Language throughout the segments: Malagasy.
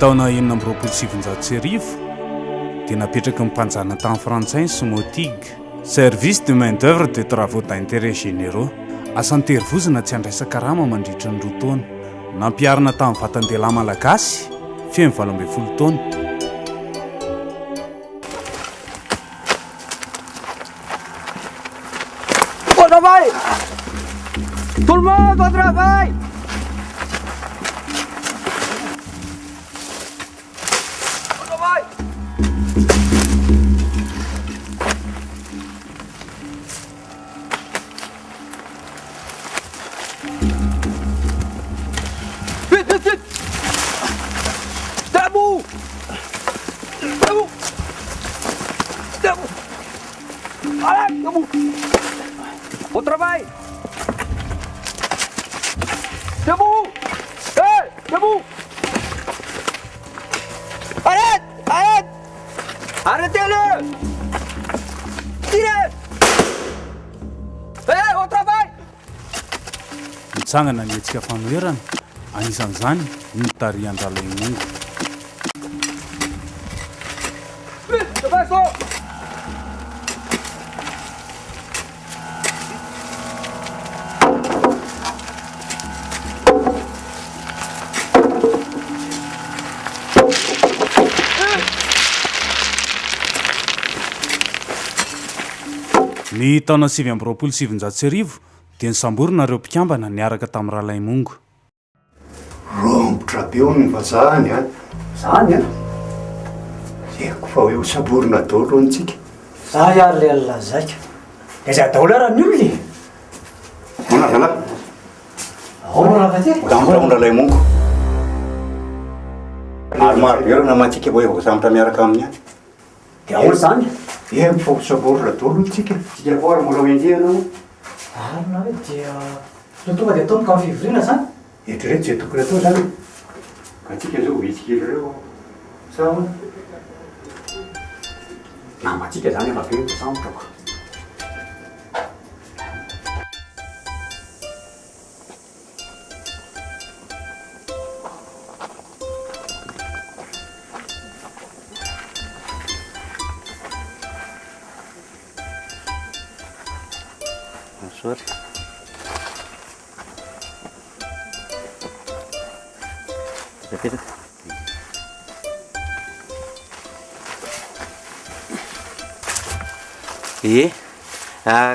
taona 1970 dia napetraka mimpanjana tamin'ny frantsay sy motigue service de main d'œuvre de travaux d'intérêt généraux asanterivozina tsy andraisaka rama mandritra ny roa taona nampiarina tamin'ny vatan-dehilahy malagasy feno 20 taona. Au travail! Tout le monde au travail! Au travail! Vite, vite, vite! Debout! Debout! Debout! Allez, debout! Au travail! Debout! Hey, debout! Arrête! Arrête! Arrêtez-le! Tirez! Hey, au travail! Mitsangana ny hetsika fanoherana anisan'izany ny tarihan-drala imongo. Vite, de façon! Ny taona 1970 dia nisamborina ireo mpikambana niaraka tamin'ny rala imongo. Rombotra be ny vazahany a. Zany a? Eko fa hoe ho saborina daholo antsika. Za iary le alazaika. Dia zay daholo ara ny olona. Ona zalahy. Ahoana raha ty? Dambola lay mongo. Maromaro be ireo namantsika hoe voasambotra miaraka aminy any. Dia ahoana zany? Eko fa ho saborina daholo antsika. Tsika koa ary mbola hoenjehana. Arina hoe dia no tonga dia ataony ka amin'ny fivoriana zany? Eritrereto zay tokony atao zany. Ka tsika zao vitsika ireo. Sa Namatsika zany efa be voasambotra ko. Sorry. Repeat it.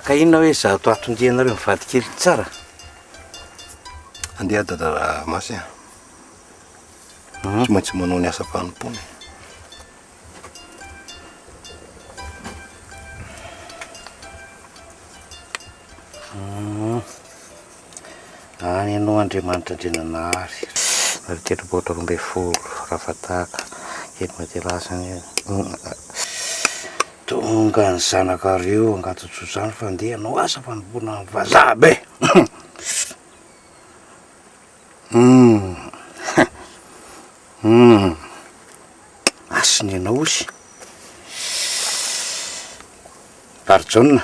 Ka inona hoe za to atondrianareo mivady kely tsara? andeha dada masy a. Tsy maintsy manao ny asa fanompony. Any ianao Andriamanitra Andriananahary ary telo-boatra 12 raha fataka eny matelasany tonga ny zanakareo angatotsotrano fandeha anao asa fanompona ny vazaha be. Asiny ianao osy Barjona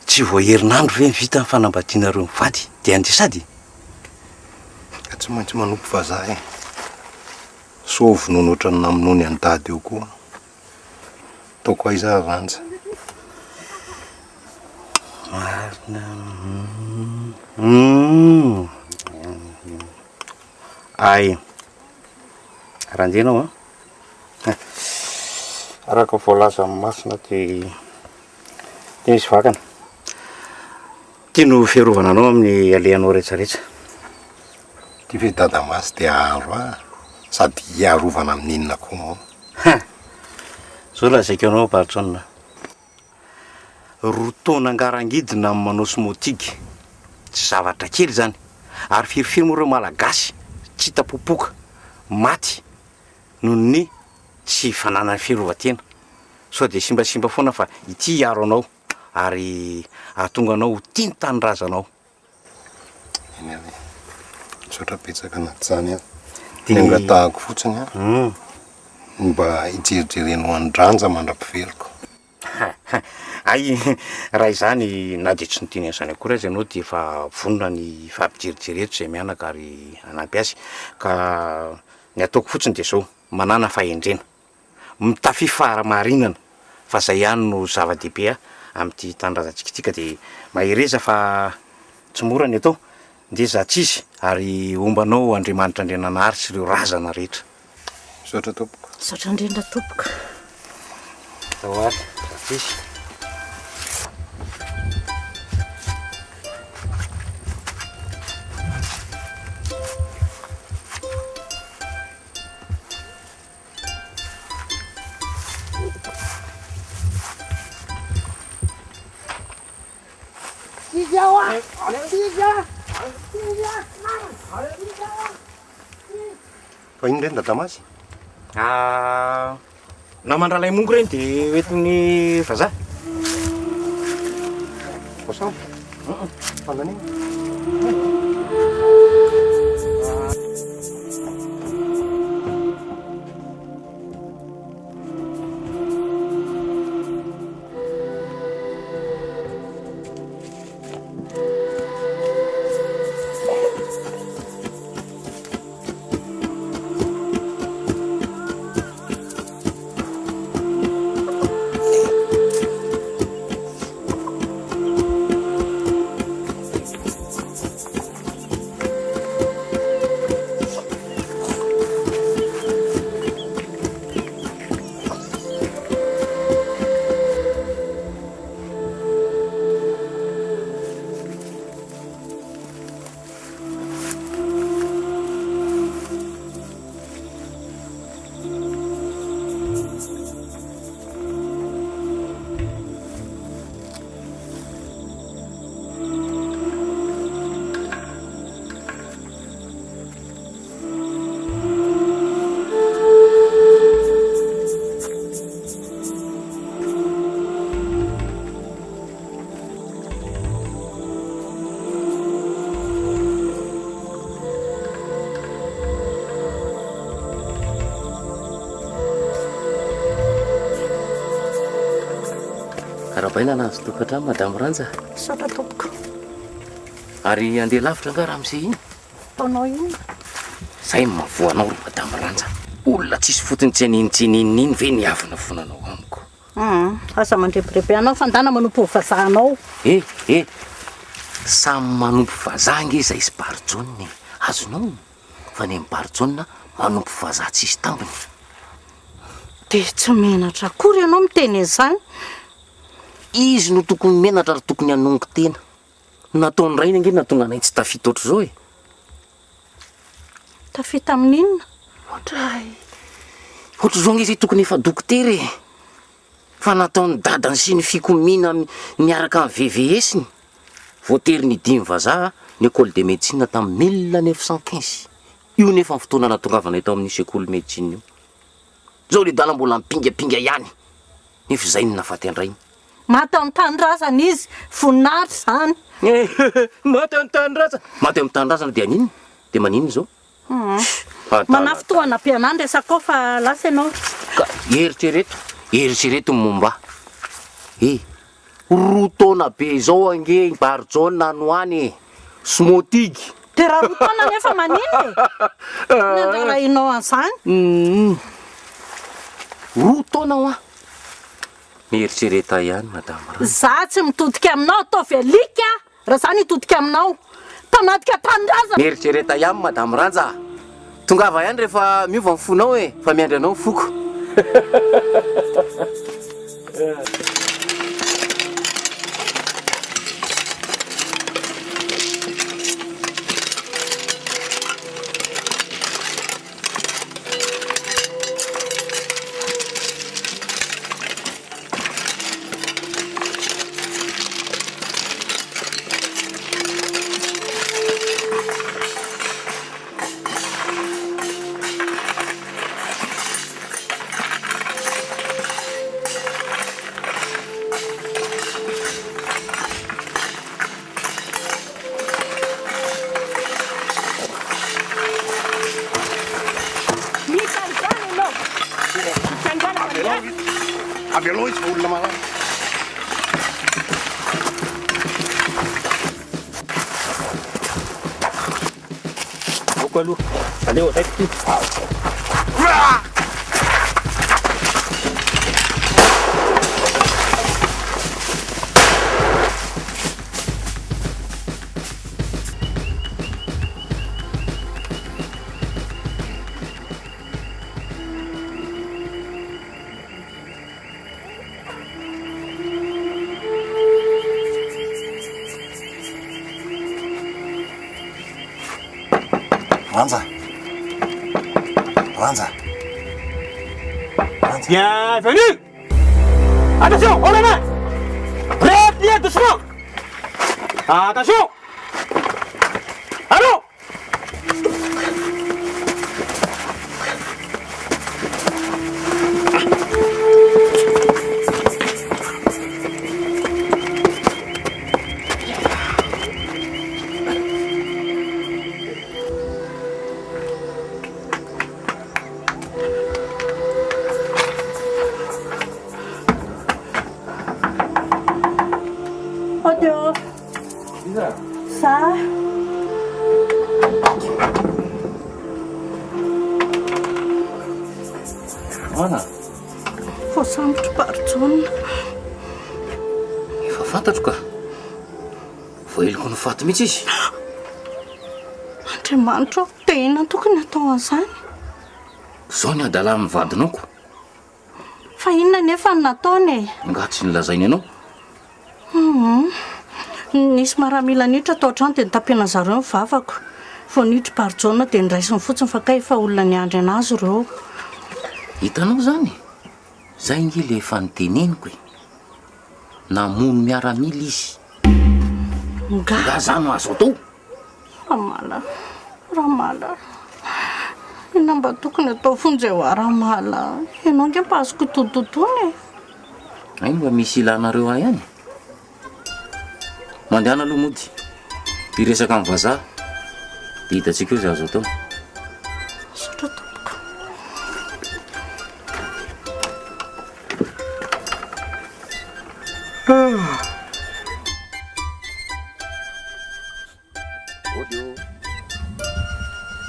tsy voaherinandro ve vita ny fanambadianareo mivady dia andeha sady Ka tsy maintsy manompo vazaha e. Sovy noho ohatrany naminony any dady eo koa. Taoko aiza ranja. Ay ranjenao araka voalaza amin'ny masina dia misy vakana. Tiano fiarovana anao amin'ny alehanao rehetrarehetra. Ty ve dada masy dia aharo sady hiarovana amin'inona koa. Zao lazaiko anao Barjona. Roa taona angarangidina amin'ny manao smotigy. Tsy zavatra kely zany. Ary firifirimo ireo malagasy tsy tapopoka maty noho ny tsy fananany fiarovan-tena. Sao dia simbasimba foana fa ity hiaro anao ary ahatonga anao tiany tanindrazanao. Eny ave. Sotra petsaka anaty zany a. Tenga tahako fotsiny mba hijerijerenao andraanja mandra-piveriko. ay raha izany na de tsy noteny an'izany akory azy ianao de efa vonona ny fampijerijereto zay mianaka ary anampy azy ka ny ataoko fotsiny de zao manana fahendrena mitafy faramarinana fa zay ihany no zava-dehibe am'ty tanindrazantsika de mahireza fa tsy mora ny atao de zatsy izy ary ombanao Andriamanitra andrenanahary sy ireo razana rehetra. Misaotra tompoko. Misaotra indrindra tompoko. Tao ary zatsy izy. Fa ino reny da Damasy? Namandralay mongo reny de oentin'ny vazaha. Bosao? Fandanina? Rabaina nahazo tokantrano Madame Ranja. Misaotra tompoko. Ary andeha lavitra nga raha am'izay iny. Taonao iny. Zay mavoanao ry Madame Ranja. Olona tsisy fotony tsy anintsinininy ve niavina fonanao amiko. Asa mandrepirepi anao fandana manompo vazahanao. Samy manompo vazaha nge zay sy barijoniny. Azonao fa ny barijonina manompo vazaha tsisy tambiny. De tsy menatra akory ianao miteny izany. Izy no tokony menatra ary tokony hanongo tena. Nataony rainy ange natonga anay tsy tafita ohatr' zao e. Tafita amin'inona? Ohatr' zao nge zay tokony efa dokotera e. Fa nataony dadany sy ny fikomina miaraka amin'ny VVS-ny. Voatery ny dimy vazaha ny école de médecine tamin'ny 1915. Io nefa ny fotoana natongavanay tao amin'ny sekoly médecine io. Zao le dala mbola mipingapinga ihany. Nefa zay ny nafaty andrainy. Maty amin'ny tanindrazana izy, voninahitra zany. Maty amin'ny tanindrazana. Maty amin'ny tanindrazana dia anino? Dia manino zao? Manafitoana ampianany resaka fa lasa ianao. Eritrereto momba. Roa taona be zao ange barijaona anoany smotigy. De raha roa taona nefa manino e. Nandarahinao an'izany. Roa taona hoa. Mieritsereta ihany Madame Ranja. Za tsy mitodika aminao ataovy alika raha zany hitodika aminao. Tanatika tanindrazana. Mieritsereta ihany Madame Ranja. Tongava ihany rehefa miova ny fonao e, fa miandry anao foko. Avelao izy fa olona malama. taiko aloha aleo taiko ty Bienvenue. Attention, on les met. Repliez doucement. Attention. Allons. Sa Ana fo sambotra barotsona efa fantatro ka voaheloko ny faty mihitsy izy Andriamanitra tena tokony atao an'izany zao ny adala amin'ny vadinako fa inona nefa ny nataony nga tsy nilazainy ianao nisy maramila nitra tao trano dia nitapena zareo ny vavako vo nitry barotsona dia niraisiny fotsiny fa kay fa olona ny andry anazy ireo hitanao zany zay nge le efa niteneniko e namono miaramila izy nga zany azo atao ramala ina mba tokony atao fonjay ho ramala ianao nge mba azoko tototony ay mba misy ilanareo ay ihany mandehana aloha mody hiresaka amin'ny vazaha dia hitatsika eo zay azo atao satra tompoka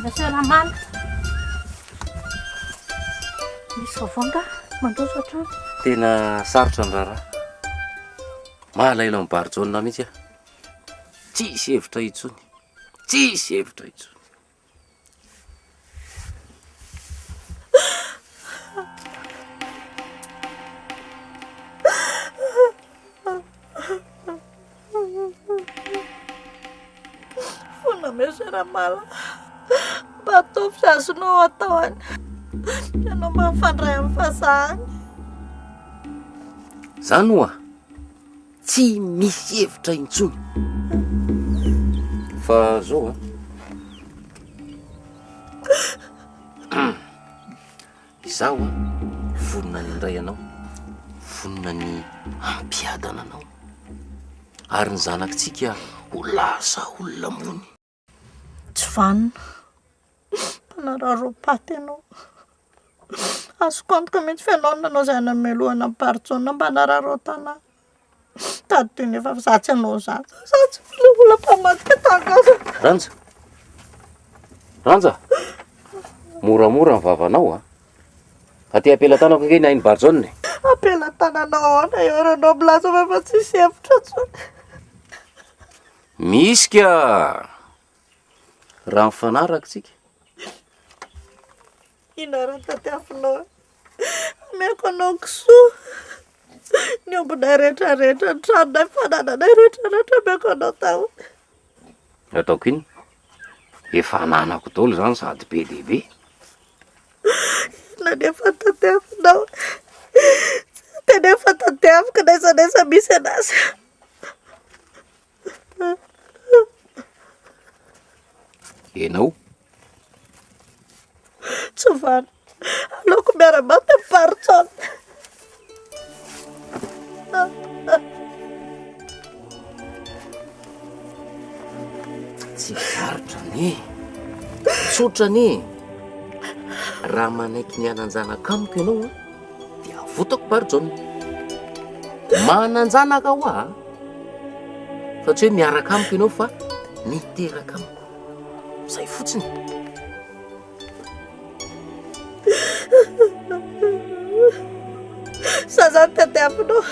Monsieur Ramala misy vavonga mandroso atrano tena sarotra ny raharaha mahalaila amin'ny barotsona mihitsy a tsisy hevitra itsony tsisy hevitra itsony fona Monsieur Ramala mba atao fiazonao ataony ianao mba mifandray amin'ny fahazahany zany oa tsy misy hevitra intsony fa zao a izaho a vonona ny indray anao vonona ny ampiadana anao ary ny zanakitsika ho lasa olona mony tsy vanina mpanararopaty ianao azoko antoka mihitsy fa ianao nanao zay namelohana amin'ny barotsona mba nararo tana tady toy ny efa zatsy anao zany zatsy ola mpamadika tagaza ranja moramora ny vavanao a aty apelatanako nge ny ainy barotsona apelatananao ana eo ranao milaza fa efa tsisy hevitra tsony misy ka raha mifanaraka tsika ina raha tatiafinao ameko anao kisoa ny ombonay rehetrarehetra ny tranonay fanananay rehetrarehetra ameko anao tao ataoko iny efa ananako daholo zany sady be dehibe ina nefa tatiafinao tena efa tatiafiko naizanaisa misy anazy enao tsy vana aleoko miara-maty barotsona tsy sarotra ny tsotra ny raha manaiky ny ananjanaka amiko ianao a dia avotako barotsona mananjanaka aho a fa tsy hoe miaraka amiko ianao fa miteraka amiko zay fotsiny Zazany tadiavinao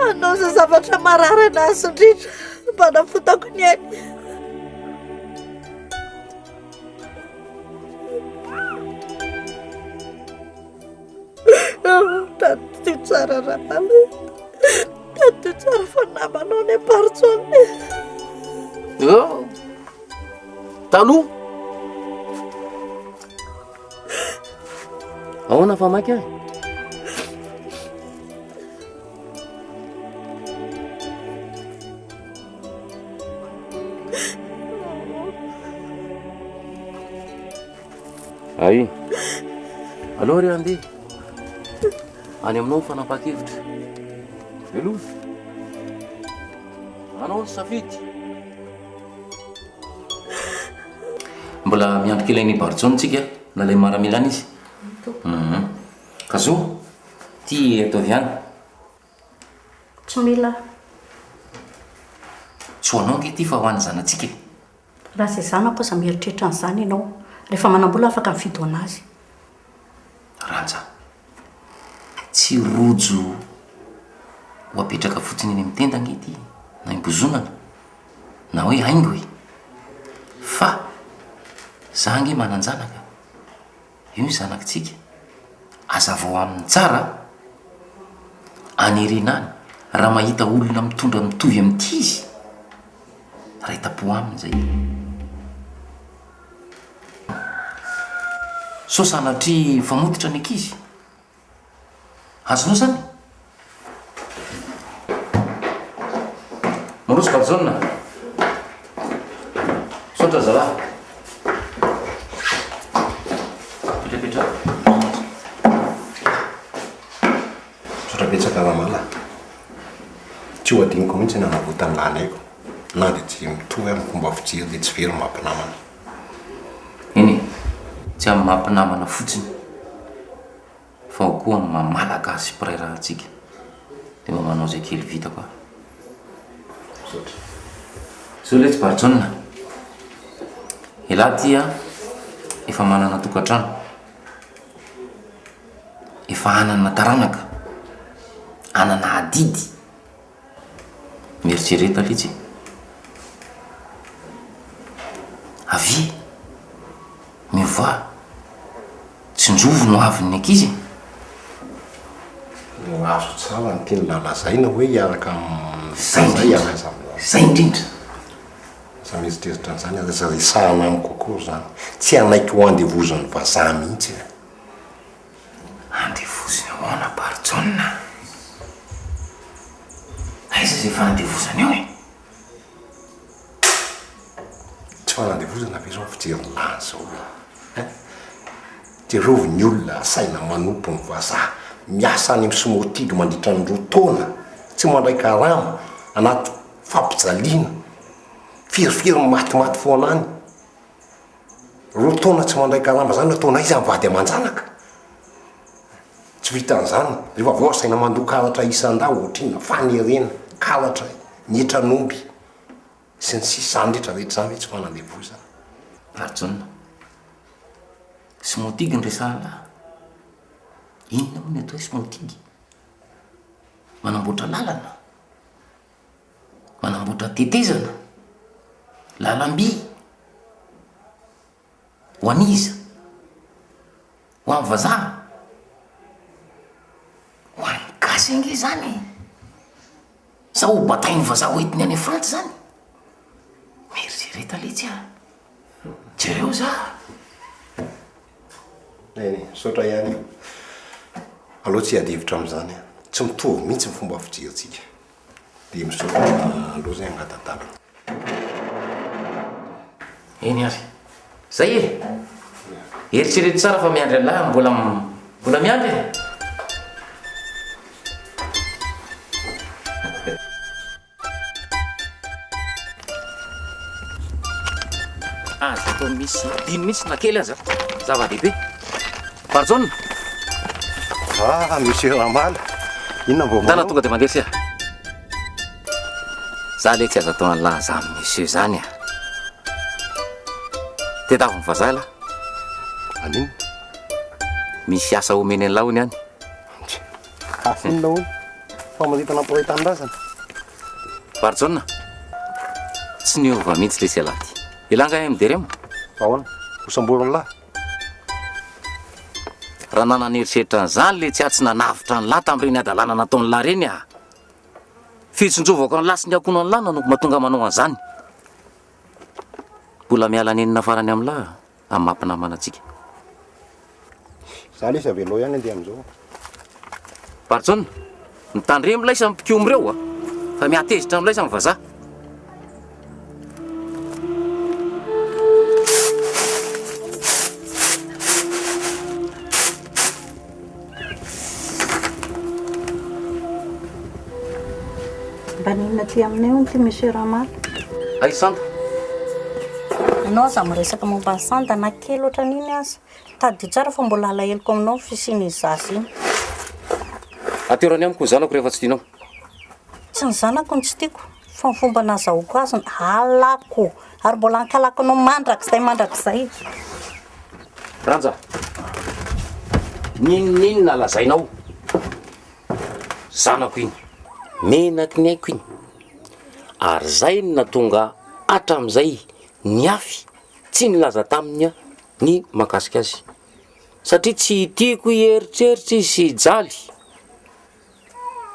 anao za zavatra marary anazy indrindra manafotako ny ainy. Tato tsara rahala, tato tsara fa namanao ny aparitsony. Taloha ahoana fa maky ahy? Ay, aloha ry andeha any aminao fanapakevitra. Elo anao ny safidy mbola miandrika ilay ny baritsony tsika na lay maramilana izy. Ka zo ty ataovy any tsy mila tsy hoanao nge ty fa ho any zanatsika. raha zay zanako aza mieritreritra an'izany ianao rehefa manam-bola afaka mifido anazy. Ranja tsy rojo ho apetraka fotsiny eny amin'ny tenda nge ty na imbozonana na hoe haingo e, fa za nge manan-janaka io ny zanakitsika azavao amin'ny tsara anirenany raha mahita olona mitondra mitovy amin'ity izy raha hitapo aminy zay. So sanatry famotitra ny ankizy azonao zany maroso barzona sotra zala petrapetra sotrapetsaka ramala tsy ho adiniko mihitsy nanavota ny lany aiko na dia tsy mitovy amin'ny fomba fijery dia tsy very mampinamana. eny tsy amin'ny mampinamana fotsiny fa ho koa amin'ny malagasy piray rahantsika dia mba manao zay kely vita koa. So le tsy barzona elahy tia efa manana tokantrano, efa anana taranaka, anana adidy, mieritsereta litsy avy mivoa tsy njovy no avy ny ankizy. No azo tsara ny teny lalazaina hoe hiaraka zay iaraka zay indrindra za mieritreritra an'izany aza za resahana amiko kokoa zany tsy anaiky ho andevozan'ny vazaha mihitsy. andevozany ahoana barzona aiza zay fa andevozany eo e? tsy fanandevozana ve zao fijery lany zao terovy ny olona saina manompo ny vazaha miasa any amin'ny somotidy mandritra ny roa taona tsy mandray karama anaty fampijaliana firifiry matymaty foana any roa taona tsy mandray karama zany ataona izy mivady aman-janaka tsy vita an'izany rehefa voasaina mandoa karatra isan-da ohatrina fanerena karatra nyetra nomby sy ny sisy zany rehetrarehetra zany hoe tsy fanandevozana. barzona smotigy ny resahana inona moa ny atao hoe smotigy? manamboatra lalana, manamboatra tetezana, lalam-by ho aniza, ho amin'ny vazaha, ho an'ny gasy ange zany sa ho batain'ny vazaha hoentiny any Frantsa zany. Mieritsereta letsy a jereo za eny sotra ihany aloha tsy adevitra amin'izany tsy mitovy mihitsy ny fomba fijeritsika dia misotra aloha zay angatantala. eny ary zay e eritserety tsara fa miandry alahy mbola miandry e. Aza atao misy dimy mihitsy na kely aza zava-dehibe. barzona monsieur Ramala inona mbo ndana tonga dia mandeha sia za le tsy aza atao an'lahy za amin'ny monsieur zany a tetavo ny vazaha lahy anino misy asa omeny an'lahy hony any afinona hono famaditana poray tanindrazana Barjona tsy niova mihitsy le sialaty ilanga mideremo ahoana hosamborona lahy raha nananeritreritra an'izany le tsy atsy nanavitra ny lahy tamin'ireny adalàna nataon'ny lahy reny a fitsonjovako ny lahy sy ny akono ny lahy nanoko mahatonga manao an'izany mbola miala nenina farany amin'ny lahy amin'ny mampinamana antsika za le izy avelo ihany andeha am'izao Barjona mitandremo laisa mipikomireo a fa miatezitra amin'ilay sa vazaha mba ninona ty aminay ony ty monsieur Ramal ay santa anao za miresaka momba ny santa na kely oatra n'iny aza tadio tsara fa mbola alaheloko aminao fisiny zasy iny aterany amiko zanako rehefa tsy tianao tsy ny zanako ny tsy tiako fa ny fomba nazahoako azy alako ary mbola ankalako anao mandrakizay ranja ninona lazainao zanako iny menaky ny aiko iny ary zay ny natonga hatram'izay ny afy tsy nilaza taminy ny mahakasika azy satria tsy tiako hieritreritra izy sy jaly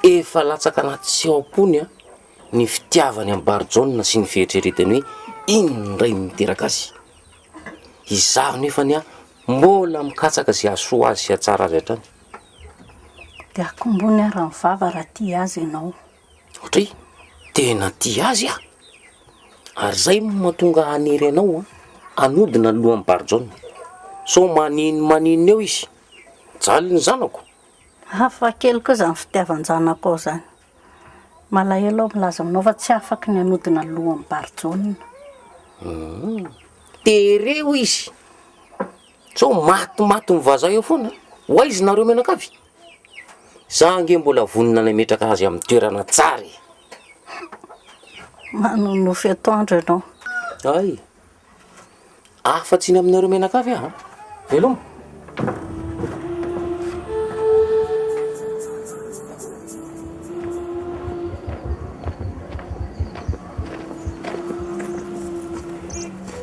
efa latsaka anaty seho-pony ny fitiavany amin'ny Barjona sy ny fieritreretany hoe indray miteraka azy izaho nefany mbola mikatsaka zay asoa azy sy atsara azy hatrany dia akombony ara ny vava raha ty azy ianao ohatry tena ty azy ary zay mahatonga hanery anao anodina ny lohan'ny Barjona so maninona eo izy jaly ny zanako hafa kely koa zany fitiavan-janako ao zany malahelo ao milaza aminao fa tsy afaky ny anodina lohan'ny Barjona tereo izy so matimaty mivaza eo foana ho aizy nareo menakavy za nge mbola vonina nametraka azy amin'ny toerana tsara manonofy atoandro ianao ay afa-tsy ny aminareo menakavy veloma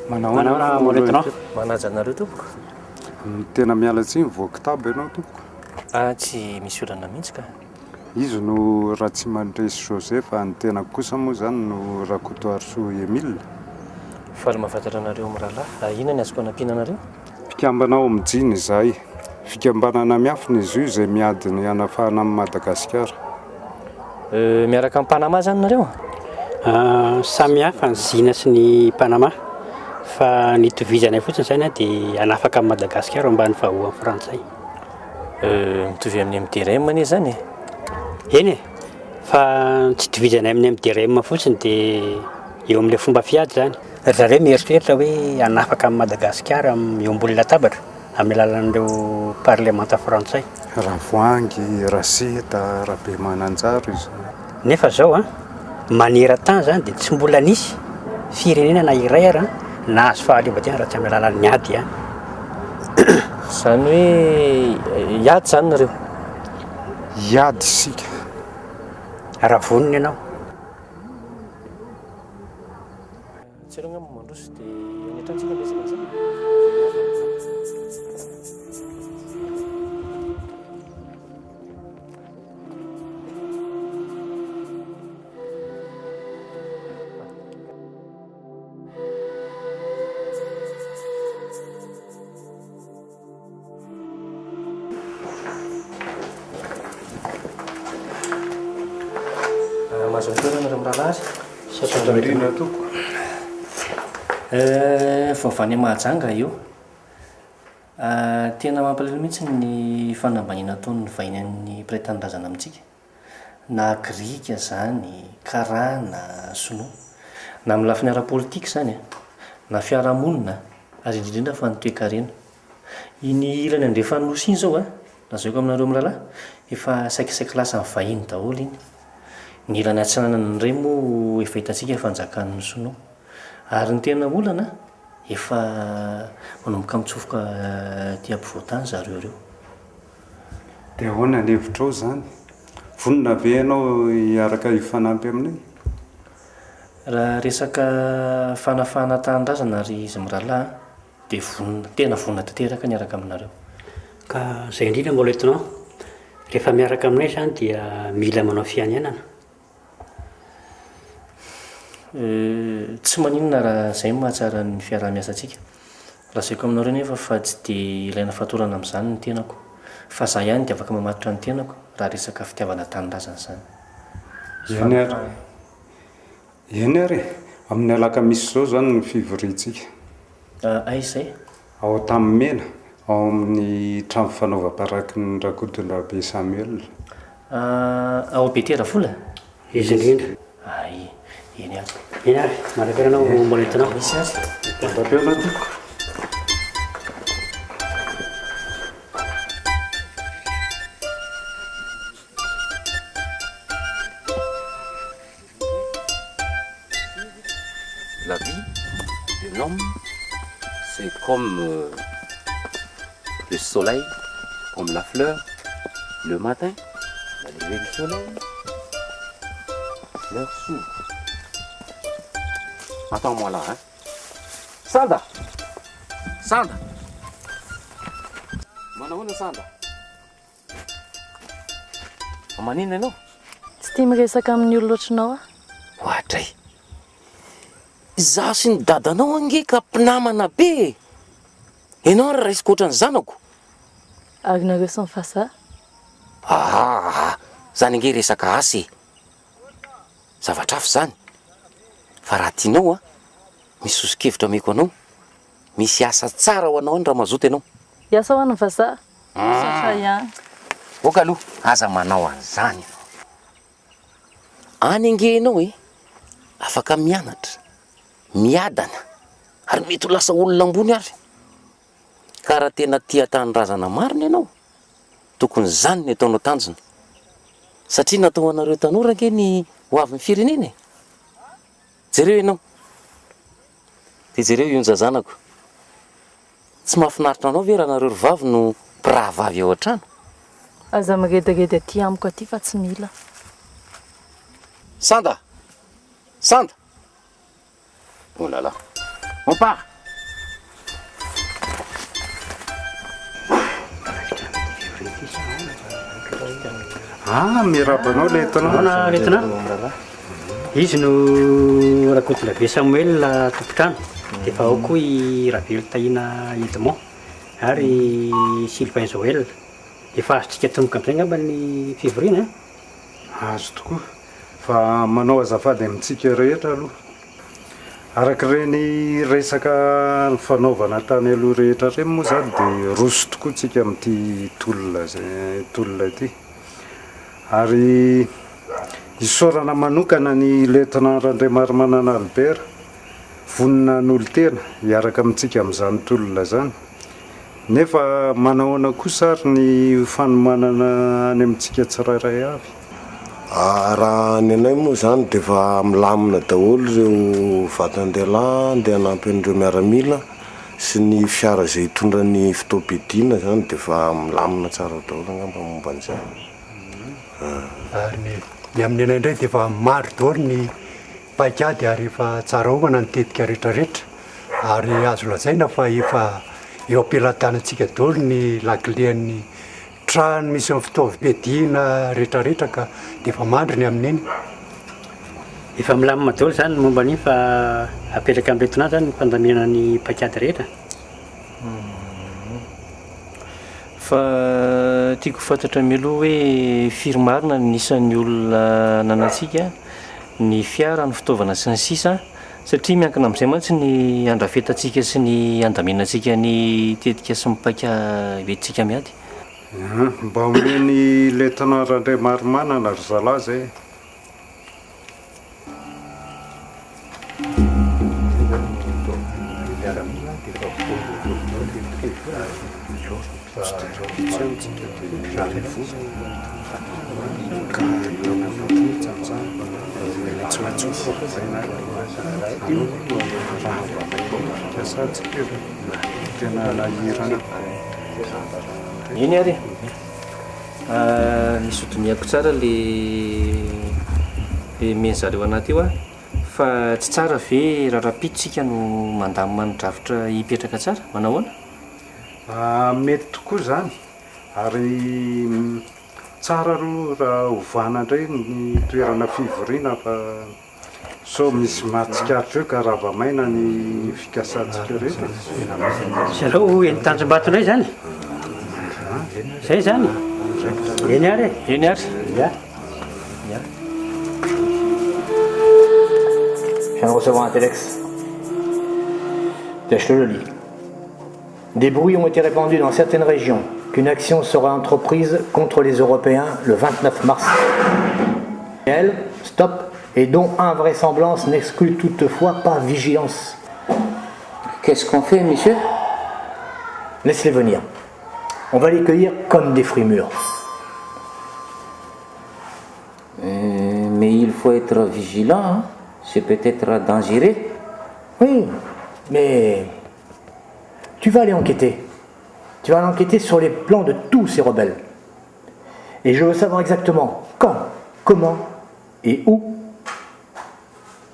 manao moretinao manaja anareo tompoko tena miala tsiny voaky tabo ianao tompoko tsy misy olana mihitsy ka izy no raha tsy mandresy Joseph fa ny tena kosa moa zany no rakotoarso Emile fa le mahafantatra anareo amin'ny rahalahy inona ny azoko anampiana anareo fikambanao amin'ny jiny zay fikambanana miafina izy io izay miadiny hanafahana amin'ny Madagasikara miaraka amin'ny Panama zany nareo samy hafa ny zina sy ny Panama fa nitovizanay fotsiny zany dia anafaka amin'ny Madagasikara ambany vahoan'ny Frantsay mitovy amin'ny MDRM anie zany eny fa tsy tovizanay amin'ny MDRM fotsiny dia eo amin'ilay fomba fiady zany zareo mieritreritra hoe anafaka amin'ny Madagasikara eo ambony latabatra amin'ny alalan'ireo parlemanta frantsay ravoangy raseta raha be mananjaro izy nefa zao manera-tany zany dia tsy mbola nisy firenena na iray ary nahazo fahaleovan-tena raha tsy amin'ny alalan'ny ady zany hoe iady zany nareo iady sika raha voniny ianao tsy reo ngamba mandroso dia anetransika lesaka zany mazontoerana reo mirahalazy sasatrina toko favany mahajanga io tena mampalahelo mihitsy ny fanambaniana ataony ny vahiny amin'ny mpiray-tanindrazana amintsika na grika zany kara na sinoa na amin'ny lafiny ara-politika zany na fiarahamonina azy indrindrindra fa nytoekarena iny ilany andrefa nosy iny zao nazaiko aminareo mirahalahy efa saikisaiky lasa ny vahiny daholo iny ny ilany atsananany ray moa efa hitantsika fanjakan'ny sinoa ary ny tena olana efa manomboka mitsofoka ty ampivoatany zareo reo dia ahoana ny hevitrao zany vonina be ianao hiaraka hifanampy aminay? Raha resaka fanafana tanindrazana ry izy miralahy dia vonina tena vonina tanteraka niaraka aminareo. Ka izay indrindra mbola entinao rehefa miaraka aminay izany dia mila manao fianianana. Tsy maninona raha izay mahatsara ny fiarah-miasantsika. Raha saiko aminareo nefa fa tsy dia ilaina fatorana amin'izany ny tenako. Fa za ihany dia afaka mamatotra ny tenako raha resaka fitiavana tanindrazana izany. Eny ary amin'ny alakamisy izao izany ny fivoriantsika. Izay? Ao tamin'ny Mena, ao amin'ny trano fanaovam-paraky ny Rakotondrabe Samuel. Ao Betera vola? Izy indrindra. Eny ary. Eny ary, maraperanao mbola entinao. Misy azy. Maraperanao toko. La vie de l'homme, c'est comme le soleil, comme la fleur, le matin, la levée du soleil, fleur s'ouvre. Attends-moi là, hein. Sanda! Sanda! Manahona Sanda? Manina ianao? Tsy tia miresaka amin'ny olona ohatranao a? Ohatray. Zaho sy ny dadanao ange ka mpinamana be. Ianao raha raisiko ohatran'ny zanako. Ary nareo sy ny fahasaha? Zany ange resaka asa. Zavatra hafa zany. Fa raha tianao a, misy osikevitra ameko anao. Misy asa tsara ho anao any raha mazoto ianao. Iasa ho an'ny vazaha? Satra ihany. Oka aloha, aza manao an'izany. Any ange ianao afaka mianatra, miadana, ary mety ho lasa olona ambony ary. Ka raha tena tia tanindrazana marina ianao, tokony zany ny ataonao tanjona. Satria natao anareo tanora ange ny ho avy ny firenena. Jereo ianao. Dia jereo io ny zazanako. Tsy mahafinaritra anao ve raha nareo vavy no mpirahavavy ao an-trano? Aza mirediredy aty amiko aty fa tsy mila. Sanda! Sanda! Oh là là. On part! Mirabanao le entinao. Entina. Izy no Rakotondrabe Samuel tompotrano. Dia efa ao koa i Ravelo Tahina Edmond ary Sylvain Joël. Efa azontsika tomboka amin'izay ngamba ny fivoriana. Azo tokoa. Fa manao azafady amintsika rehetra aloha. Arak'ireny resaka fanaovana tany aloha rehetra ireny moa zany dia roso tokoa tsika amin'ity tolona ity. Ary isaorana manokana ny Lieutenant Randriamarimanana Albert, vonina n'olo-tena hiaraka amintsika amin'izany tolona zany. Nefa manahoana kosa ary ny fanomanana any amintsika tsirairay avy. Raha ny anay moa zany dia efa milamina daholo ireo vatan-dehilahy andeha hanampy an'ireo miaramila sy ny fiara izay hitondra ny fitaoam-piadiana zany dia efa milamina tsara daholo angamba momba an'izany. Ary ny amin'ny anay indray dia efa maro daholo ny paikady ary efa tsara homana ny tetika rehetrarehetra ary azo lazaina fa efa eo am-pelantanantsika daholo ny laklean'ny trano misy amin'ny fitaovam-piadiana rehetrarehetra ka dia efa mandry ny amin'iny. Efa milamina daholo zany momba an'iny fa apetraka amin'ny retina zany ny fandaminana ny paikady rehetra. Fa tiako fantatra mialoha hoe firy marina ny isan'ny olona nanantsika ny fiara ny fitaovana sy ny sisa satria miankina amin'izay mantsy ny andrafetantsika sy ny andaminantsika ny tetika sy mipaika vetintsika miady. Mba omeny Lieutenant Randriamarimanana ry zalahy zay. Iny ary Nisotoniako tsara le meny zareo anaty io a fa tsy tsara ve raharapitsika no mandamy manodrafitra hipetraka tsara manahoana? Mety tokoa zany ary tsara aloha raha hovana indray ny toerana fivoriana fa so misy mahatsikaritra eo ka rava-maina ny fikasantsika rehetra. Zareo eny Tanjombato indray zany zay zany eny ary eny ary Je viens de recevoir un téléx. Je te le lis. Des bruits ont été répandus dans certaines régions qu'une action sera entreprise contre les Européens le 29 mars. Elle, stop, et dont invraisemblance n'exclut toutefois pas vigilance. Qu'est-ce qu'on fait, monsieur? Laisse-les venir. On va les cueillir comme des fruits mûrs. Mais il faut être vigilant, hein? C'est peut-être dangereux. Oui, mais tu vas aller enquêter. Tu vas aller enquêter sur les plans de tous ces rebelles. Et je veux savoir exactement quand, comment et où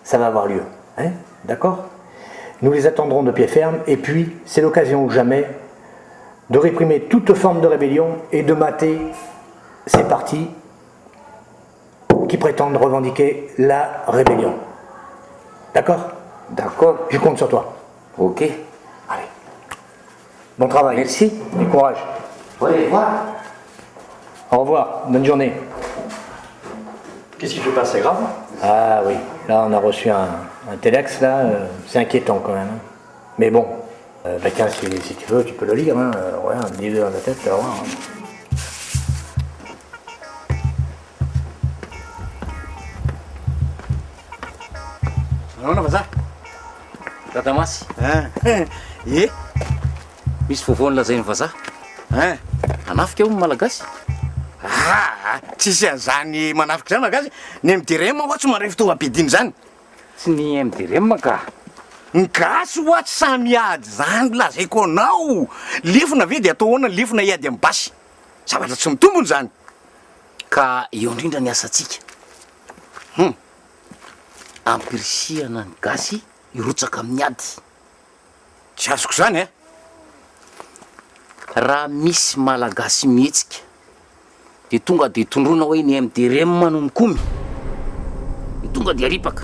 ça va avoir lieu. Hein? D'accord? Nous les attendrons de pied ferme et puis c'est l'occasion ou jamais de réprimer toute forme de rébellion et de mater ces partis qui prétendent revendiquer la rébellion. D'accord? D'accord. Je compte sur toi. Ok. Allez. Bon travail. Merci. Et courage. Au revoir. Au revoir. Bonne journée. Qu'est-ce qui se passe? C'est grave? Ah oui. Là, on a reçu un téléx, là. C'est inquiétant quand même. Hein. Mais bon. Tiens, si tu veux, tu peux le lire. Hein. Ouais, lis-le dans la tête, tu vas voir. Hein. Naona vazaha Tatamasy. Ye Misy vaovao nolazainy vazaha. Anafika eo ny malagasy. Tsisy an'izany manafika zany malagasy. Ny MDRM oa tsy mandray fitaovam-piadiana zany. Tsy ny MDRM ka. Ny gasy oa tsy samy ady zany lazaiko anao. Lifona ve dia atao ahoana lifona iady amin'ny basy. Zavatra tsy mitombony zany. Ka eo indrindra ny asantsika. Ampirisihana ny gasy irotsaka amin'ny ady. Tsy azoko zany e. Raha misy malagasy mihetsika de tonga de tondrona hoe ny MDRM no mikomy. Tonga de aripaka.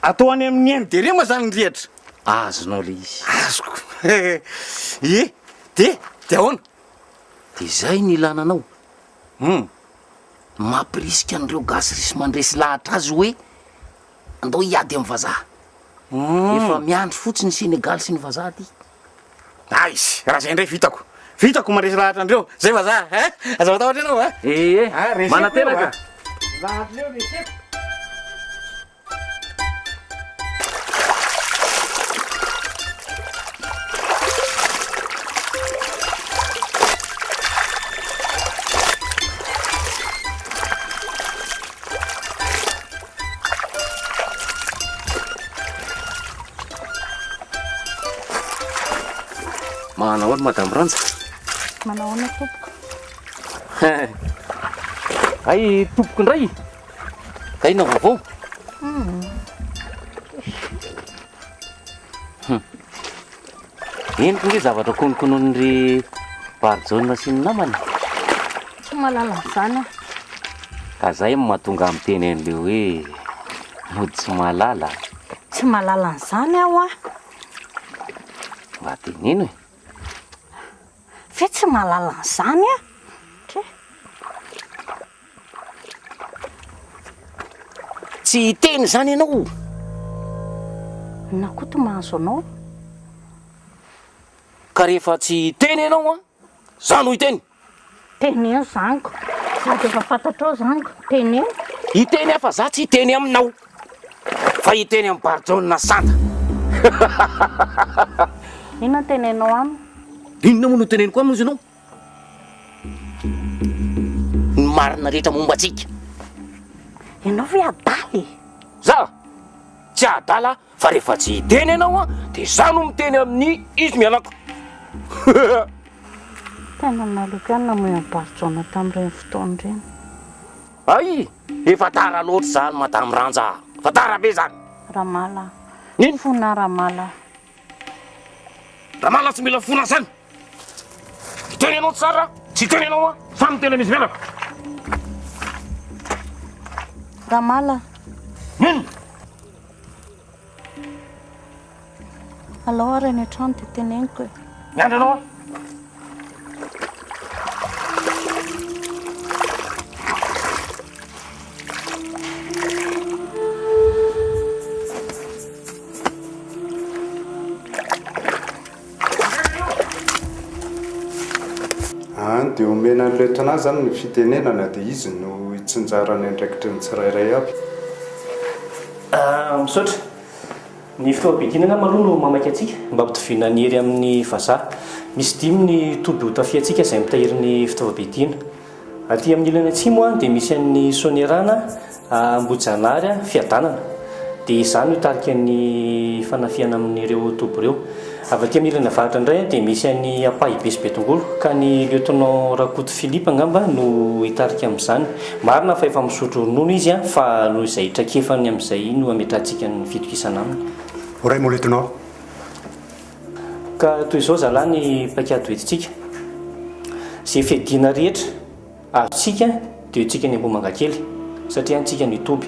Atao any amin'ny MDRM zany ny rihatra. Azonao le izy. Azoko. De ahoana? De zay ny ilananao. Mampirisika an'ireo gasy risy mandresy lahatra azy hoe andao hiady amin'ny vazaha. Efa miandry fotsiny Sénégal sy ny vazaha ty. Izy, raha zay indray vitako mandresy lahatra andreo. Zay vazaha, aza matahotra ianao, Manantenaka. Lahatra leo reseko. Manahoana Madame Ranja? Manahoana tompoko? Ay tompoko indray. Kaina vaovao. Eniko nge zavatra konokonon'ry Barjona sy ny namany. Tsy mahalala an'izany. Ka zay mahatonga amin'ny teny an'le hoe mody tsy mahalala. Tsy mahalala an'izany aho a. Mba teneno e. Fe tsy mahalala an'izany a. Tsy teny zany ianao. Na koa to mahazo anao. Ka rehefa tsy teny ianao a, zany ho iteny. Teneno zaniko. Za de efa fantatrao zaniko. Teneno. Iteny afa za tsy iteny aminao. Fa iteny amin'ny Barjona Santa. Inona tenenao aminy? Inona moa no teneniko aminy izy ianao? Ny marina rehetra momba antsika. Ianao ve adaly? Za tsy adala fa rehefa tsy iteny ianao a de za no miteny amin'ny izy mianako. Tena naloka any namoy amparitsona tamin'ireny fotoana ireny. Ay, efa tara loatra zany madame Ranja. Fa tara be zany. Ramala. Nino? Fona Ramala. Ramala tsy mila fona zany. Teny anao tsara, tsy teny anao samy tena misy menaka. Ramala. Nino? Alao reny an-trano dia teneniko e. Miandry anao. Dia omena ny leutena zany ny fitenenana dia izy no itsinjarany andraikitry ny tsirairay aby. Misaotra. Ny fitaovam-piadinana maloha no mamaky atsika mba hampitovina ny hery amin'ny vazaha. Misy dimy ny toby ho tafiantsika izay mitahiry ny fitaovam-piadina. Aty amin'ny ilany atsimo dia misy an'ny sonerana, ambojanary, fiadanana. Dia izany no tarika ny fanafiana amin'ireo toby ireo. Avy aty amin'ny ilany avaratra indray dia misy an'ny apahy be sy betongolo ka ny lieutenant Rakoto Philippe angamba no hitarika amin'izany. Marina fa efa misotro ronono izy fa noho izay trakefany amin'izay no ametrantsika ny fitokisana aminy. Oray mon lieutenant. Ka toy izao zalahy ny paikady hoentintsika. Izay fiadiana rehetra azontsika dia hoentsika ny Ambohimanga kely satria antsika ny toby.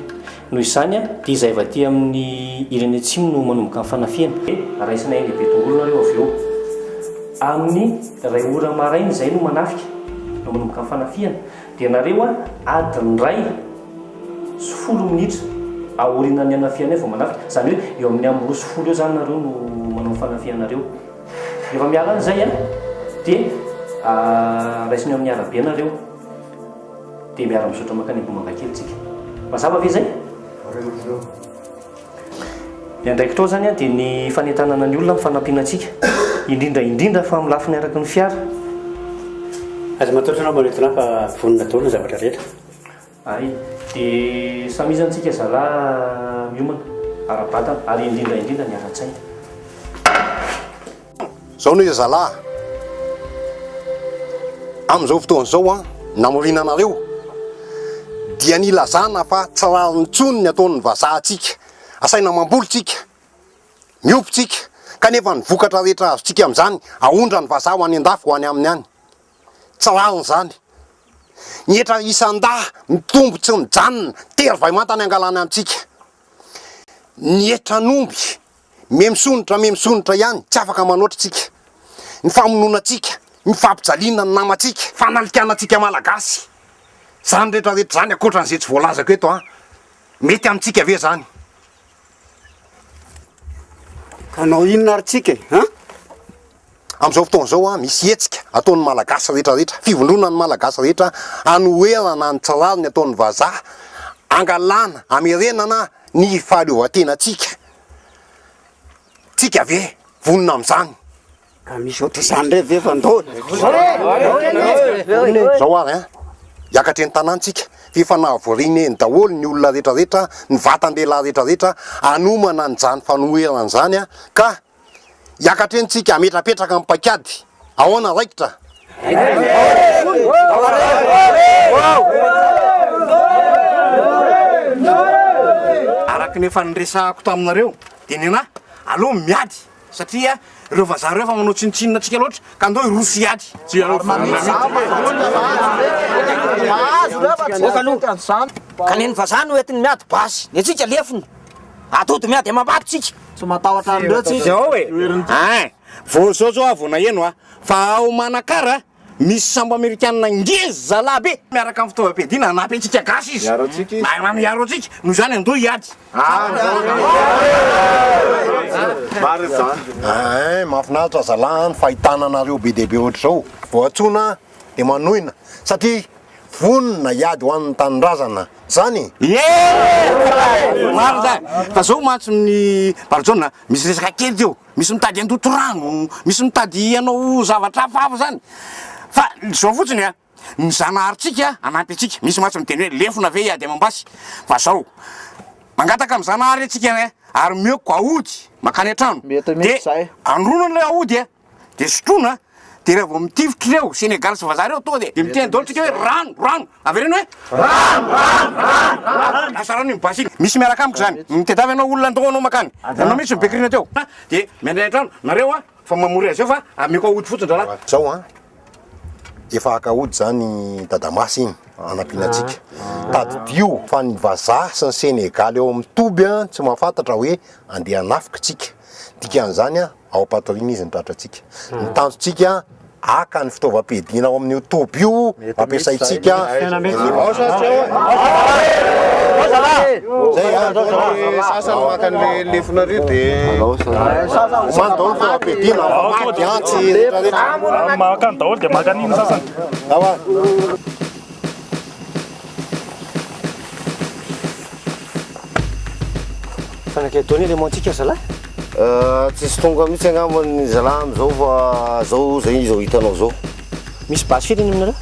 Noho izany dia izay avy aty amin'ny ilany atsimo no manomboka amin'ny fanafiana. Raisina eny betongolo nareo avy eo. Amin'ny ray ora maraina izay no manafika no manomboka amin'ny fanafiana. Dia nareo adiny ray sy 10 minitra aorianany anafiana vao manafika. Izany hoe eo amin'ny amin'ny 20 eo zany nareo no manao fanafianareo. Rehefa miala an'izay dia raisina eo amin'ny arabe nareo dia miara misaotra makany Ambohimanga kely tsika. Mazava ve zay? Ny andraikitao zany dia ny fanentanana ny olona mifanampiana antsika indrindra fa amin'ny lafiny araka ny fiara. Aza mataotra anao mba lieutenant fa vonona daholo ny zavatra rehetra. Ay, dia samizantsika zalahy miomana ara-batana ary indrindra ny ara-tsaina. Zao no zalahy amin'izao fotoana izao namorinanareo dia nilazana fa tsy raha nitsony ny ataon'ny vazahantsika. Asaina mambolontsika, miompitsika, kanefa ny vokatra rehetra azotsika amin'izany ahondra ny vazaha ho any an-dafy ho any aminy any. Tsy raha n'izany. Ny etra isan-daha mitombo tsy mijanona tery vai mantany angalana amintsika. Ny etra nomby memisonitra ihany tsy afaka manoatritsika. Ny famononatsika, ny fampijaliana ny namatsika, fanalikanantsika malagasy. Zany rehetra zany akoatran'izay tsy voalazako eto mety amintsika ve zany? Kanao inona ary tsika Amin'izao fotoana izao misy hetsika ataon'ny malagasy rehetrarehetra, fivondronana ny malagasy rehetra anoherana ny tsirariny ataon'ny vazaha, angalana, amerenana ny fahaleovan-tenantsika. Tsika ve vonona amin'izany? Ka misy ohatr'izany re ve fa ndao. Zao ary hiakatra ny tanàntsika efa nahavoriany daholo ny olona rehetrarehetra, ny vatan-dehilahy rehetrarehetra anomana nyzany fanoherana zany ka hiakatra entsika ametrapetraka amin'ny paikady. Ahoana raikitra? Araka ny efa niresahako taminareo dia ny anahy aloha miady satria ireo vazaha ireo efa manao tsinontsinona atsika loatra ka andao irosy hiady. Ka neny vazaha no entiny miady basy, ny atsika lefiny. Atody miady amam-babitsika. Tsy matahotra andreo tsika. Zao vao zao vao naheno fa ao Manakara misy sambo amerikanina ngeza zalahy be miaraka amin'ny fitaovam-piadiana anampy antsika gasy izy. Miaro antsika noho izany andao hiady. Mahafinaritra zalahy ny fahitananareo be dehibe ohatr'izao. Vao antsoina dia manohina satria vonona hiady ho an'ny tanindrazana zany. Maro zany. Fa zao mantsy ny barzona misy resaka kely teo, misy mitady andoto rano, misy mitady anao zavatra hafahafa zany. Fa zao fotsiny ny zanaharitsika anampy antsika, misy mantsy miteny hoe lefona ve hiady amam-basy. Fa zao mangataka amin'ny zanahary antsika ary mioko aody makany an-trano. Dia andronana ilay aody dia sotroina de rehefa mitivitra ireo Sénégal sy vazaha reo tonga de miteny daholo tsika hoe rano avereny hoe asa rano iny basiny misy miaraka amiko zany mitedavy anao olona andoha anao makany anao misy mibekirina teo de miandray an-trano nareo a fa mamory azy eo fa ameko ahody fotsiny dralahy zao a efa akahody zany dadamasy igny anampianatsika tadidio fa ny vazaha sy ny Sénégal eo amin'ny toby a tsy mahafantatra hoe andeha anafika tsika dikan'izany a ao patoriny izy nitratra atsika ny tanjotsika aka ny fitaovam-piadiana ao amin'ny toby io ampiasaitsika sasany makany lefonareo de omany daholo fitaovam-piadiana maty antsy makany daholo de makan'iny sasany awa fanakay taony le mantsika zalahy tsisy tonga mihitsy angambany zalahy am'izao fa zao zay zao hitanao zao misy basy firy iny aminareo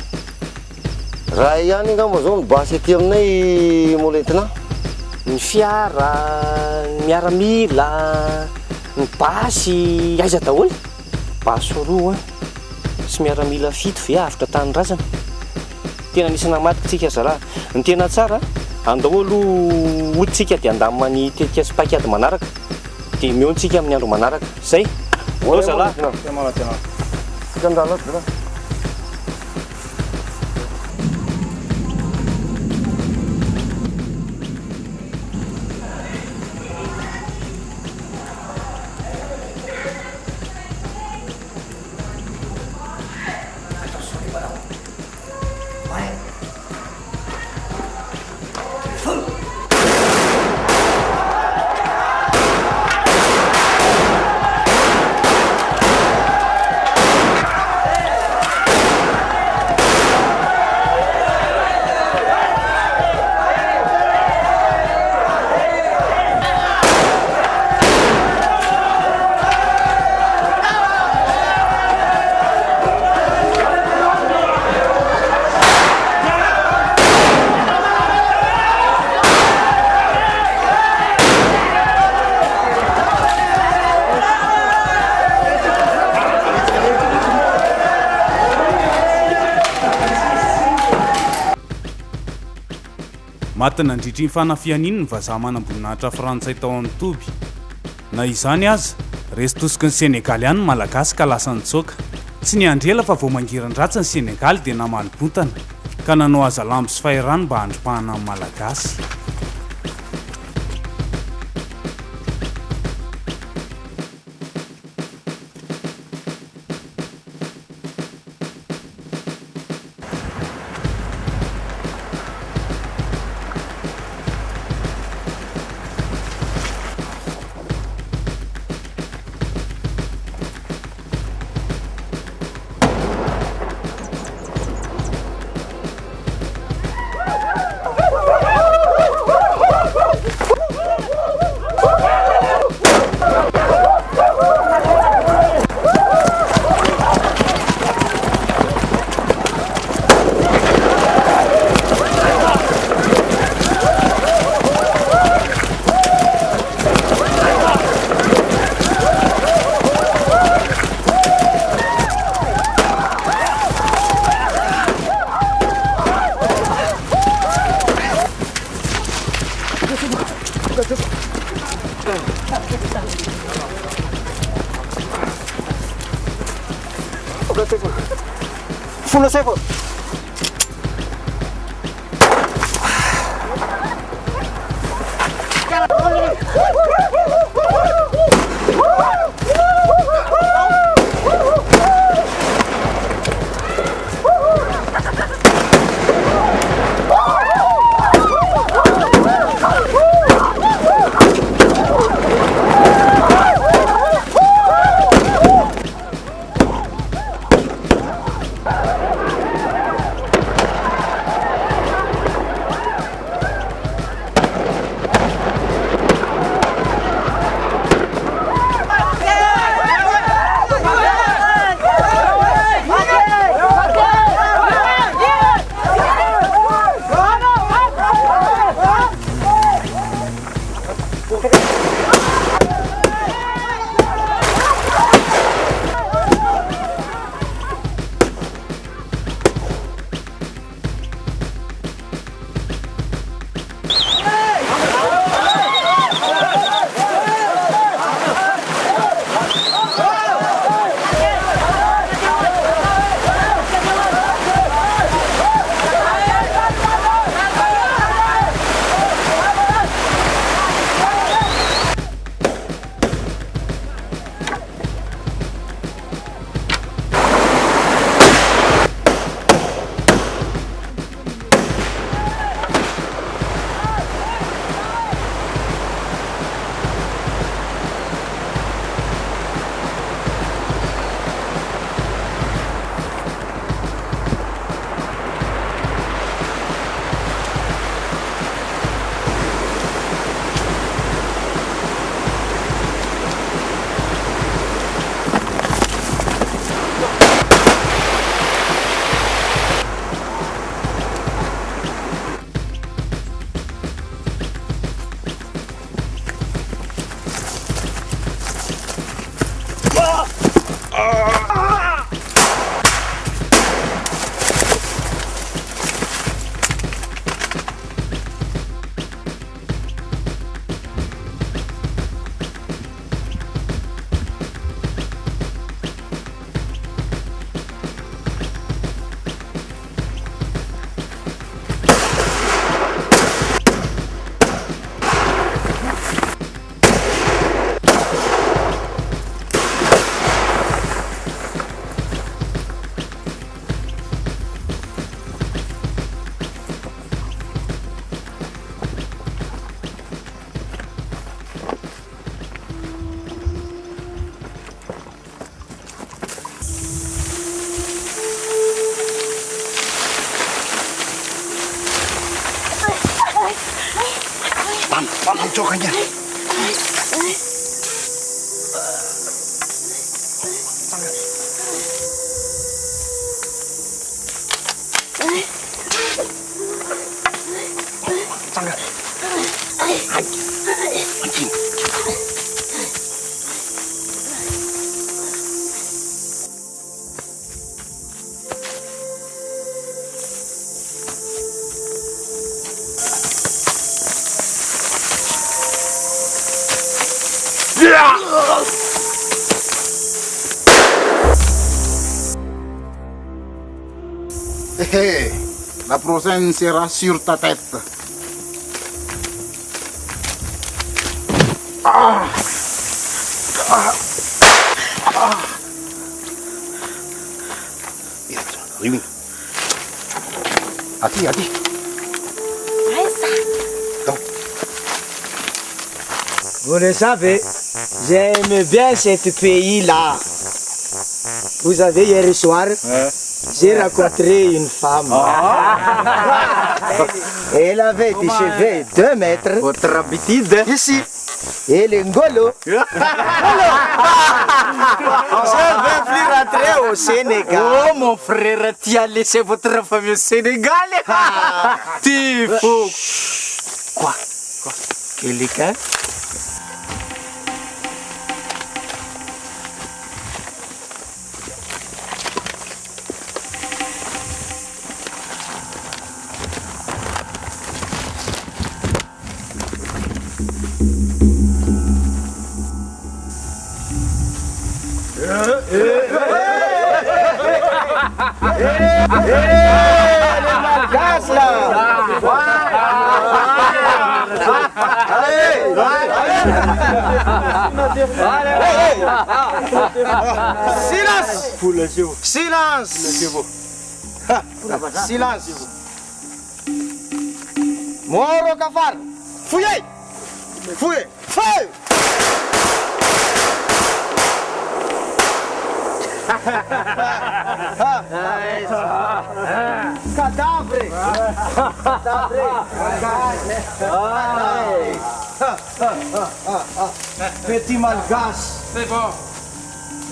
raha ihany angamba zao mibasy aty aminay molentina ny fiara ny miaramila ny basy aiza daholo basy roa sy miaramila fito ve avitra TONDRADRA tena nisy namatika tsika zalahy ny tena tsara andaholo oditsika de andamany tetika sy paikady manaraka de miontsika amin'ny andro manaraka zay o zalahy maty nandritra ny fanafian'iny ny vazaha manam-boninahitra frantsay tao amin'ny toby na izany aza resy tosika ny Sénégal ihany ny malagasy ka lasa nitsoaka tsy ny andrela fa vao mangiran-dratsy ny Sénégal dia namalo-bontana ka nanao aza lambo sy fahirano mba handrom-pahana amin'ny malagasy Full safe. Manamtsokanya. La prochaine sera sur ta tête. Rimi. Ati. Vous le savez, j'aime bien ce pays-là. Vous savez, hier soir, j'ai rencontré une femme. Elle avait des cheveux 2 mètres. Votre habitude ici. Et le ngolo. Je veux plus rentrer au Sénégal. Oh mon frère, tu as laissé votre famille au Sénégal. Tu fou. Quoi? Quelqu'un? Les malgasy là. Silence. Silence. Silence. Moro cafard. Fouillez. Fouillez. Feu. Cadavre. Petit malgache. C'est bon.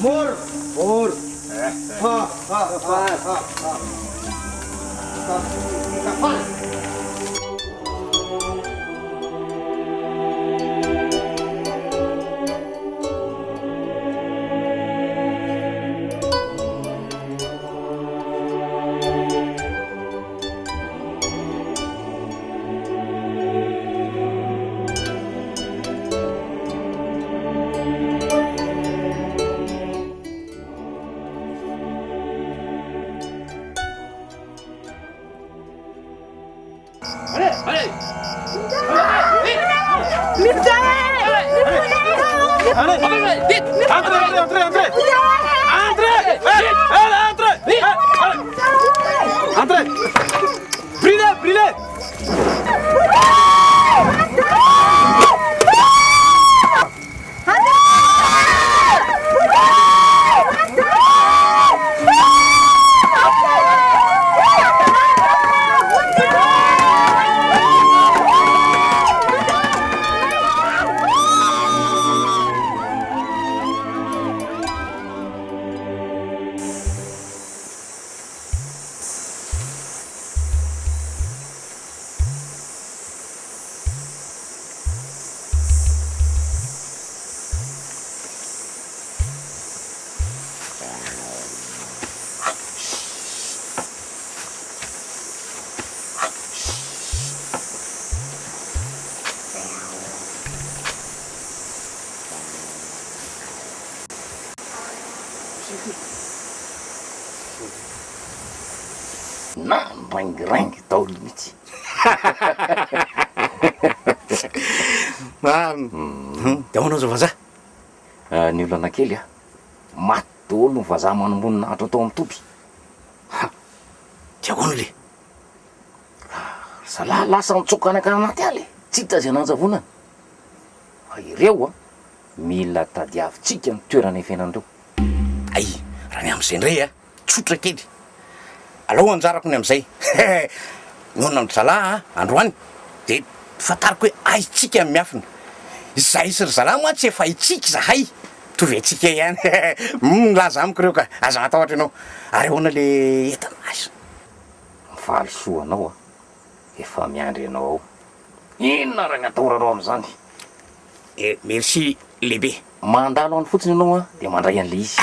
Mort. Entrez. Brûlez. Rangy daolo mihitsy. De manao zao vazaha. Ny olo anakely maty daholo ny vazaha manomboninahitra atao amin'ny toby. Tiako ano le. Zalahy lasa mitsoka anaka anaty aly. Tsy hita zay nanjavonana. Ireo mila tadiavintsika ny toerana ifenandreo. Ay, raha ny am'izay ndray tsotra kely. Alao anjarako ny am'izay. Nona ny zalahy androany de fantariko hoe aitsika amin'ny miafina izay sy ry zalama tsy efa itsika zahay tovy atsika ihany laza amiko reo ka aza matahotra ianao ary ahoana le entana azy mifaly soa anao a efa miandry anao ao inona raha gnatahoranao am'izany merci lehibe mandalo any fotsiny anao a de mandray an'le izy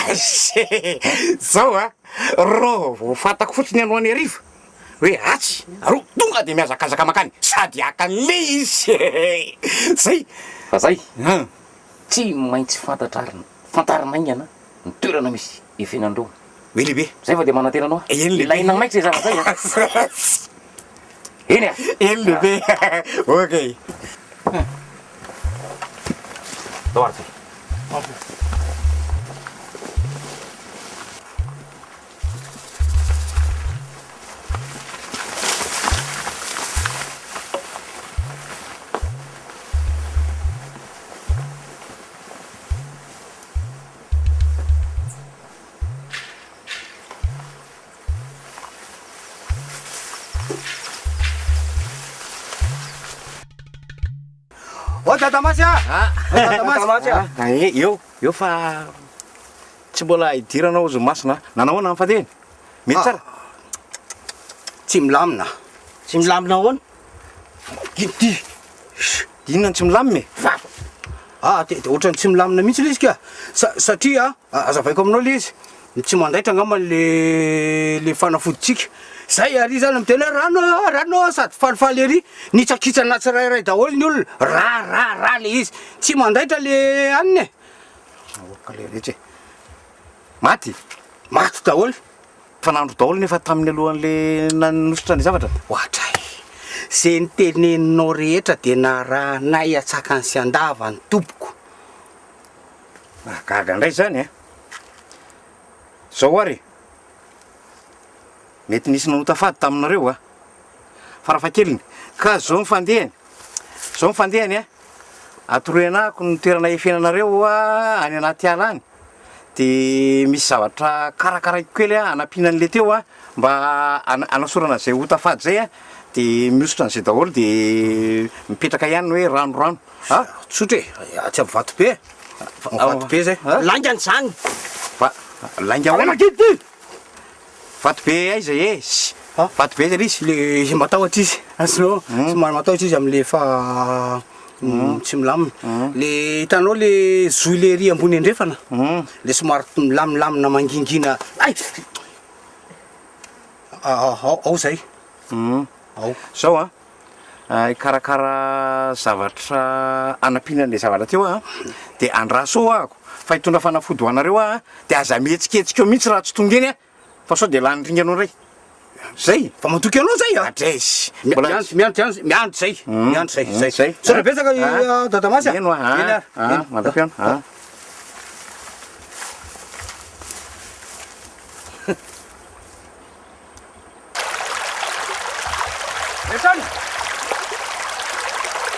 zao a ro vo fantako fotsiny anao any ariva hoe atsy aro tonga de miazakazaka makany sady akan'le izy zay fa zay tsy maintsy fantarinay ny toerana misy efenandreo hoe lehibe zay fa de manantena anao ilaina maiky zay zavazay eny a eny lehibe ok doarty Dadamasy eo fa tsy mbola hidiranao zo masina nanahoana amin'ny fandehany mety tsara tsy milamina hoana inona tsy milamina de ohatrany tsy milamina mihitsy le izy ka satria azavaiko aminao le izy tsy mandaitra angamba le fanafoditsika zay ary zany ami tena rano sady falifaly ary nitsakitsana tsirairay daholo ny olona ra le izy tsy mandaitra le aniny le rehetra maty daholo fanandro daholo nefa tamin'ny alohan'le nanositra ny zavatra ohatray se niteneninao rehetra de narahanay atsakany sy andava ny tompoko gaga ndray zany zao ary mety nisy nanotafady taminareo a farafakeliny ka zao mifandehany atoroenako ny toerana efenanareo any anaty ala any de misy zavatra karakaraiko kely anampianan'le teo mba anasorana zay hotafady zay de mihosotra an'izay daholo de mipetraka ihany hoe rano tsotra tsy aby vato be zay langany zany lainga vato be aiza vato be zay izy le matahotra izy asinao somary matahotra izy am'le fa tsy milamina le hitanao le zoy le ry ambony andrefana le somary milamilamina mangingina ao zay zao ikarakara zavatra anampianan'le zavatra teo de andraso ako fa hitondra fanafody ho anareo de aza mihetsiketsika eo mihitsy raha tsy tonga eny fa sao de lanydringa anao ray zay fa matoky anao zay adresy miandry zay sorabetsaka dadamasy mandapiano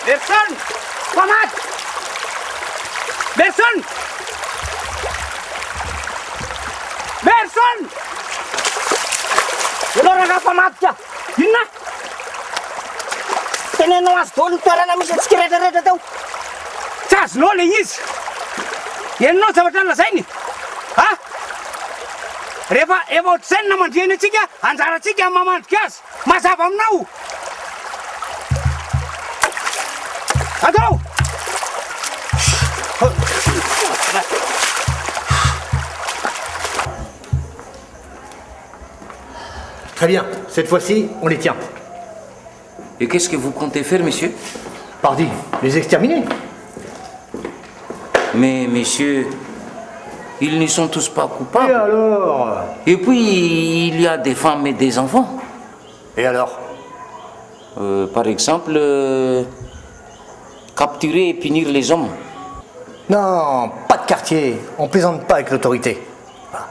Berson pamaty Berson ianao raha pamaty ka inona tenenao azy daholo ny toerana misy atsika rehetrarehetra tao tsy azonao le izy enonao zavatra nolazainy rehefa ohatr'izay ny namandriany atsika anjaratsika mamandrika azy mazava aminao attends. Très bien, cette fois-ci, on les tient. Et qu'est-ce que vous comptez faire, monsieur? Pardi, les exterminer. Mais, monsieur, ils ne sont tous pas coupables. Et alors? Et puis, il y a des femmes et des enfants. Et alors? Par exemple, capturer et punir les hommes. Non, pas de quartier. On plaisante pas avec l'autorité. Voilà.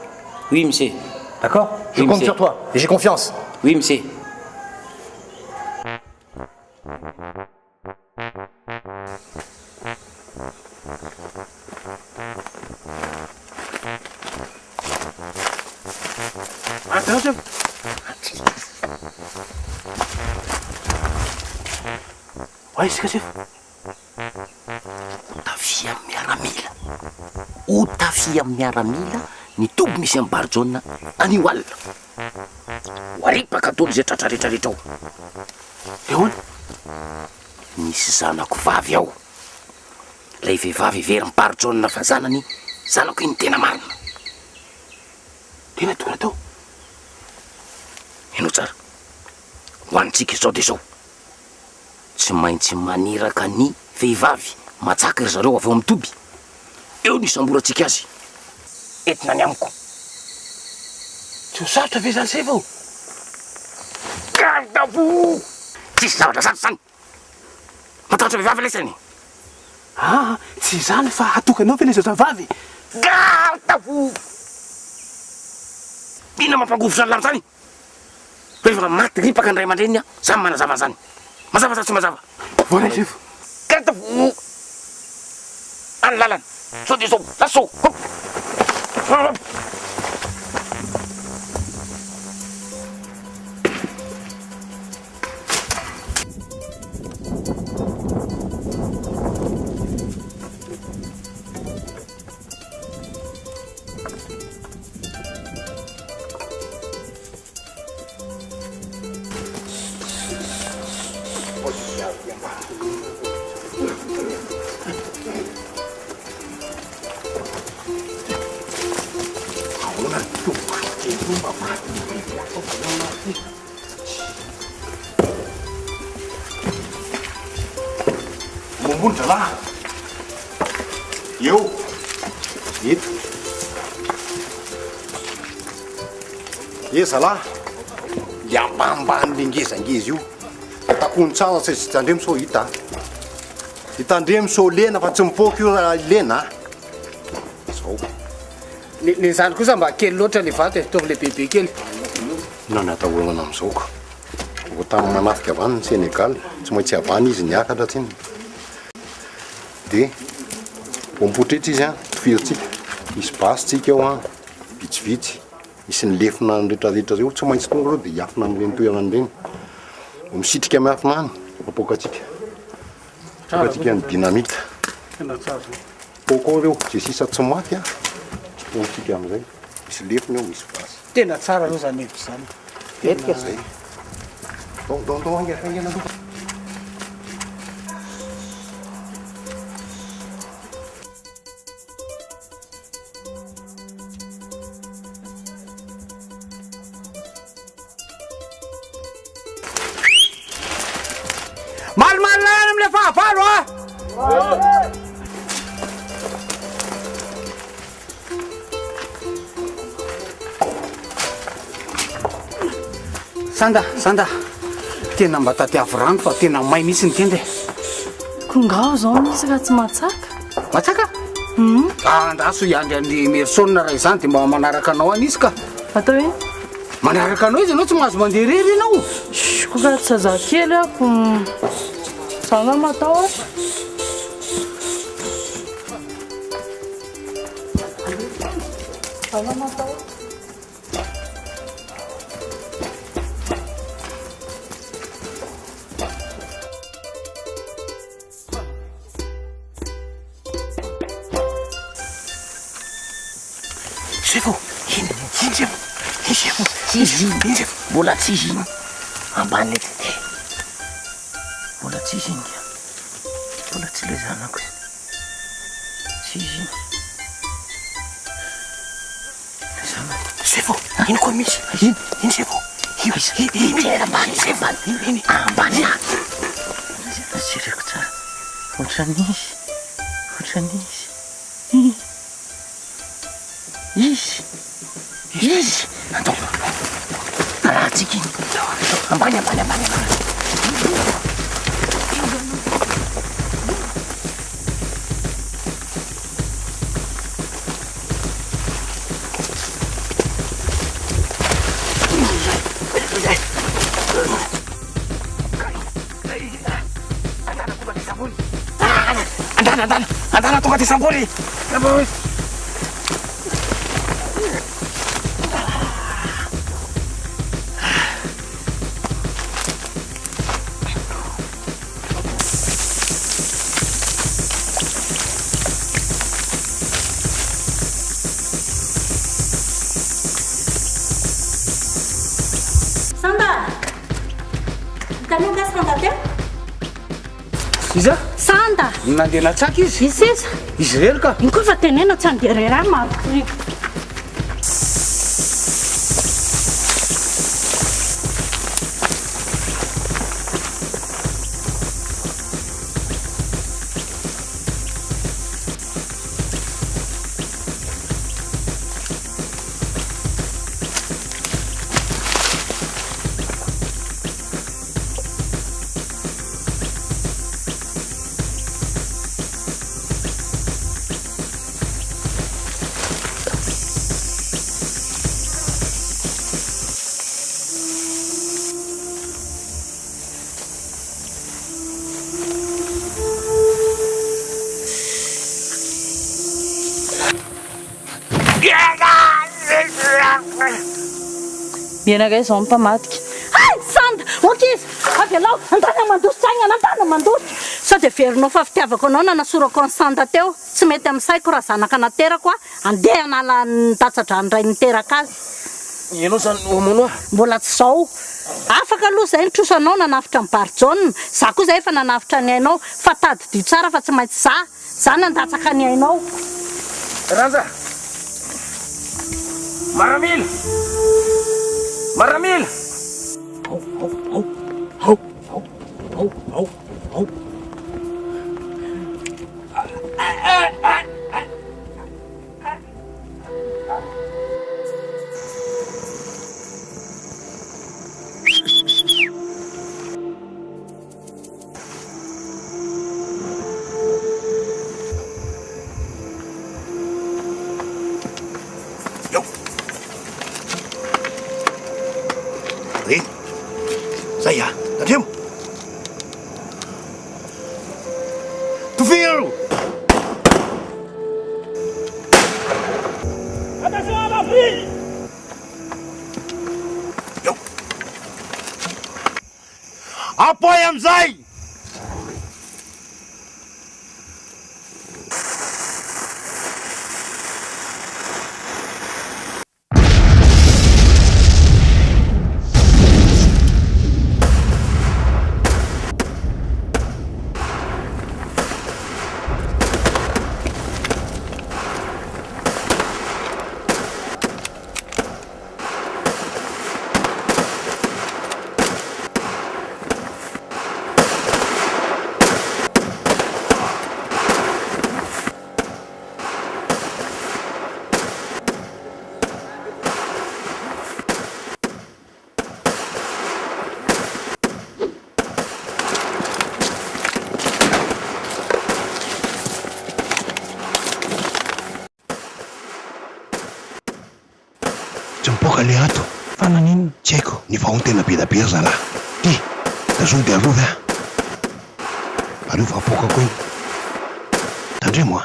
Oui, monsieur. D'accord? Je compte sur toi et j'ai confiance. Oui, monsieur. Attention. Aiza sefo? Otafia miaramila. Otafia miaramila ny toby misy amin'ny barjona anio alina. Hoaripaka atolo zay tratra rehetrarehetra ao. Ehoana? Misy zanako vavy ao. Lay vehivavy very mibarjona fa zanany, zanako iny tena marina. Tena tora tao. Eno tsara. Hoanitsika izao dia izao. Tsy maintsy maniraka ny vehivavy matsaka ry zareo avy ao mitoby. Eo ny samborantsika azy. Entina ny amiko. Tsy ho sarotra ve zany sefa ao? Gardavo! Tsisy zavatra sarotra zany. Matahotra vehivavy lesany. Tsy zany fa atokanao fe le zazavavy. Gardavo! Ina mampangovotra ny lamy zany? Rehefa maty ripaka ny ray aman-dreniny, samy manazava zany. Mazava sa tsy mazava? Voana sefo. Gardavo! Any lalana. Sao dia sao? Lasao! Mombony zalahy. Eo. Eto. Zalahy. Le ambanimbany le ngezangeza io. Takony tsara tsy hitandremo sao hita. Hitandremo sao lena fa tsy mipoky io raha lena. Zao. Le zany kosa mba kely loatra le vato tovy le bebe kely. Inona atahorana amin'izao ka. Vao tamin'ny manafika avany ny Sénégal, tsy maintsy avany izy niakatra tsiny. Dia pompotritra izy tifiritsika. Misy basitsika ao vitsivitsy. Misy ny lefina ny rehetrarehetra reo tsy maintsy tonga reo dia hiafina amin'ireny toerana ireny. Misitrika miafina any apokatsika. Apokatsika ny dinamita. Poko reo zay sisa tsy maty tsy pompotsika amin'izay. Misy lefina eo misy basy. Tena tsara aloha zany mety zany. Etika zay. Dong angena aloha. Malmalana amile fahavalo a! Sanda. Tena mba tatiavy rano fa tena may mihitsy ny tende. Kongao zao misy ka tsy matsaka. Matsaka? Andaso iandry an'ny mersona raha izany dia mba manaraka anao anisy ka. Atao hoe? Manaraka anao izy anao tsy mahazo mandeha rery ianao. Koa tsy zazakely ako. Sana matao a. Sana matao. Sefo, iny sefo. Mbola tsisy iny. Ambany le tete. Mbola tsisy iny. Mbola tsy le zanako iny. Tsisy iny. Sefo, iny koa misy. Iny sefo. Iny ambany sefo. Iny ambany any. Tsireko tsara. Ohatran'izy. Izy. Attends. Tsika iny. Ambany. Andana tonga ty samboly. Hitanao nga sanda teo? Iza? Sanda! Nandeha natsaka izy? Izy Izy rery ka? Iny koa fa tenena tsy andeha rera mariko. Mienaka izao mpamadika. Ay, sanda! Oka izy! Avy alao, antany mandosy tsaingana, antany mandosy. Sao dia verinao fa fitiavako anao na nasorako ny sanda teo. Tsy mety amin'ny saiko raha zanaka naterako andeha hanala nitatsatra ny ray niteraka azy. Ianao zany homono mbola tsy zao. Afaka aloha zay nitrosanao nanafitra ny barjaune. Za koa zay efa nanafitra ny ainao. Fa tadidio tsara fa tsy maintsy za. Za nandatsaka ny ainao. Ranja! Maramila! Maramila! Zay andremo tovero Attention à la fille! apoy amizay Mipoka le ato fa nanino tsy haiko ny vahontena be da be zalahy ty tazony de arovy arova apoka koa iny tandremo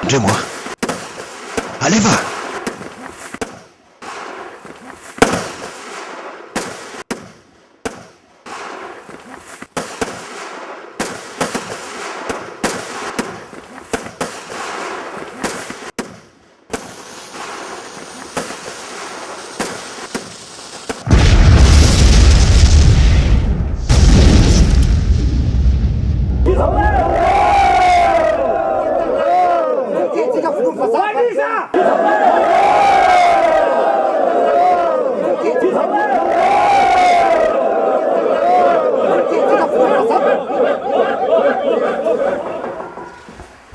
tandremo aleva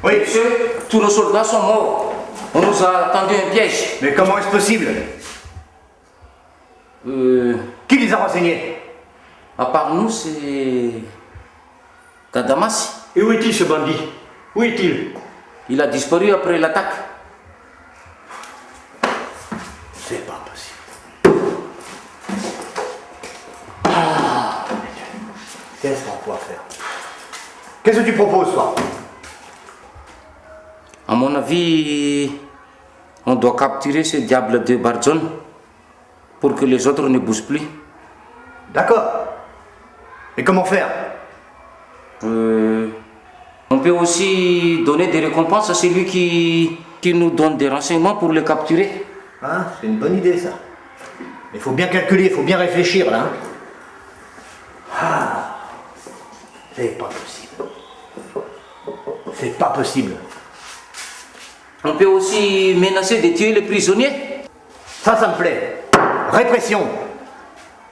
Oui, monsieur, tous nos soldats sont morts. On nous a tendu un piège. Mais comment est-ce possible? Qui les a renseignés? À part nous, c'est Kadamas. Et où est-il ce bandit? Où est-il? Il a disparu après l'attaque. C'est pas possible. Ah, qu'est-ce qu'on peut faire? Qu'est-ce que tu proposes, toi? À mon avis, on doit capturer ce diable de Barzon pour que les autres ne bougent plus. D'accord. Et comment faire? On peut aussi donner des récompenses à celui qui nous donne des renseignements pour le capturer. Hein, c'est une bonne idée ça. Il faut bien calculer, il faut bien réfléchir là. Hein. Ah, c'est pas possible. C'est pas possible. On peut aussi menacer de tuer les prisonniers. Ça me plaît. Répression.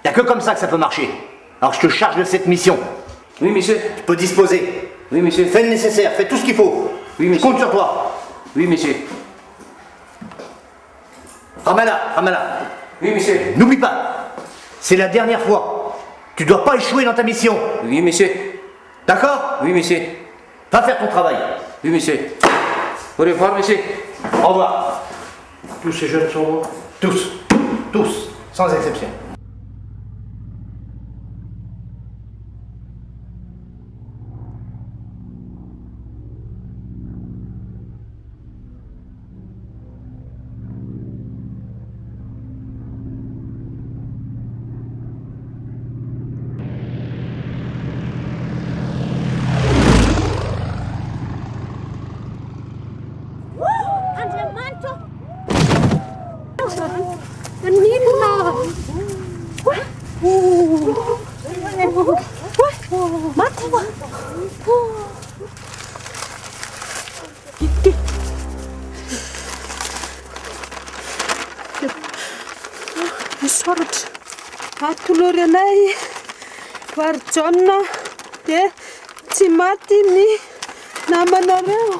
Il n'y a que comme ça que ça peut marcher. Alors je te charge de cette mission. Oui, monsieur. Tu peux disposer. Oui, monsieur. Fais le nécessaire, fais tout ce qu'il faut. Oui, monsieur. Je compte sur toi. Oui, monsieur. Ramala. Oui, monsieur. N'oublie pas, c'est la dernière fois. Tu dois pas échouer dans ta mission. Oui, monsieur. D'accord? Oui, monsieur. Va faire ton travail. Oui, monsieur. Au revoir, monsieur. Au revoir. Tous ces jeunes sont morts. Tous, sans exception. Soratra atolory anay vary jaune dia tsy maty ny namanareo.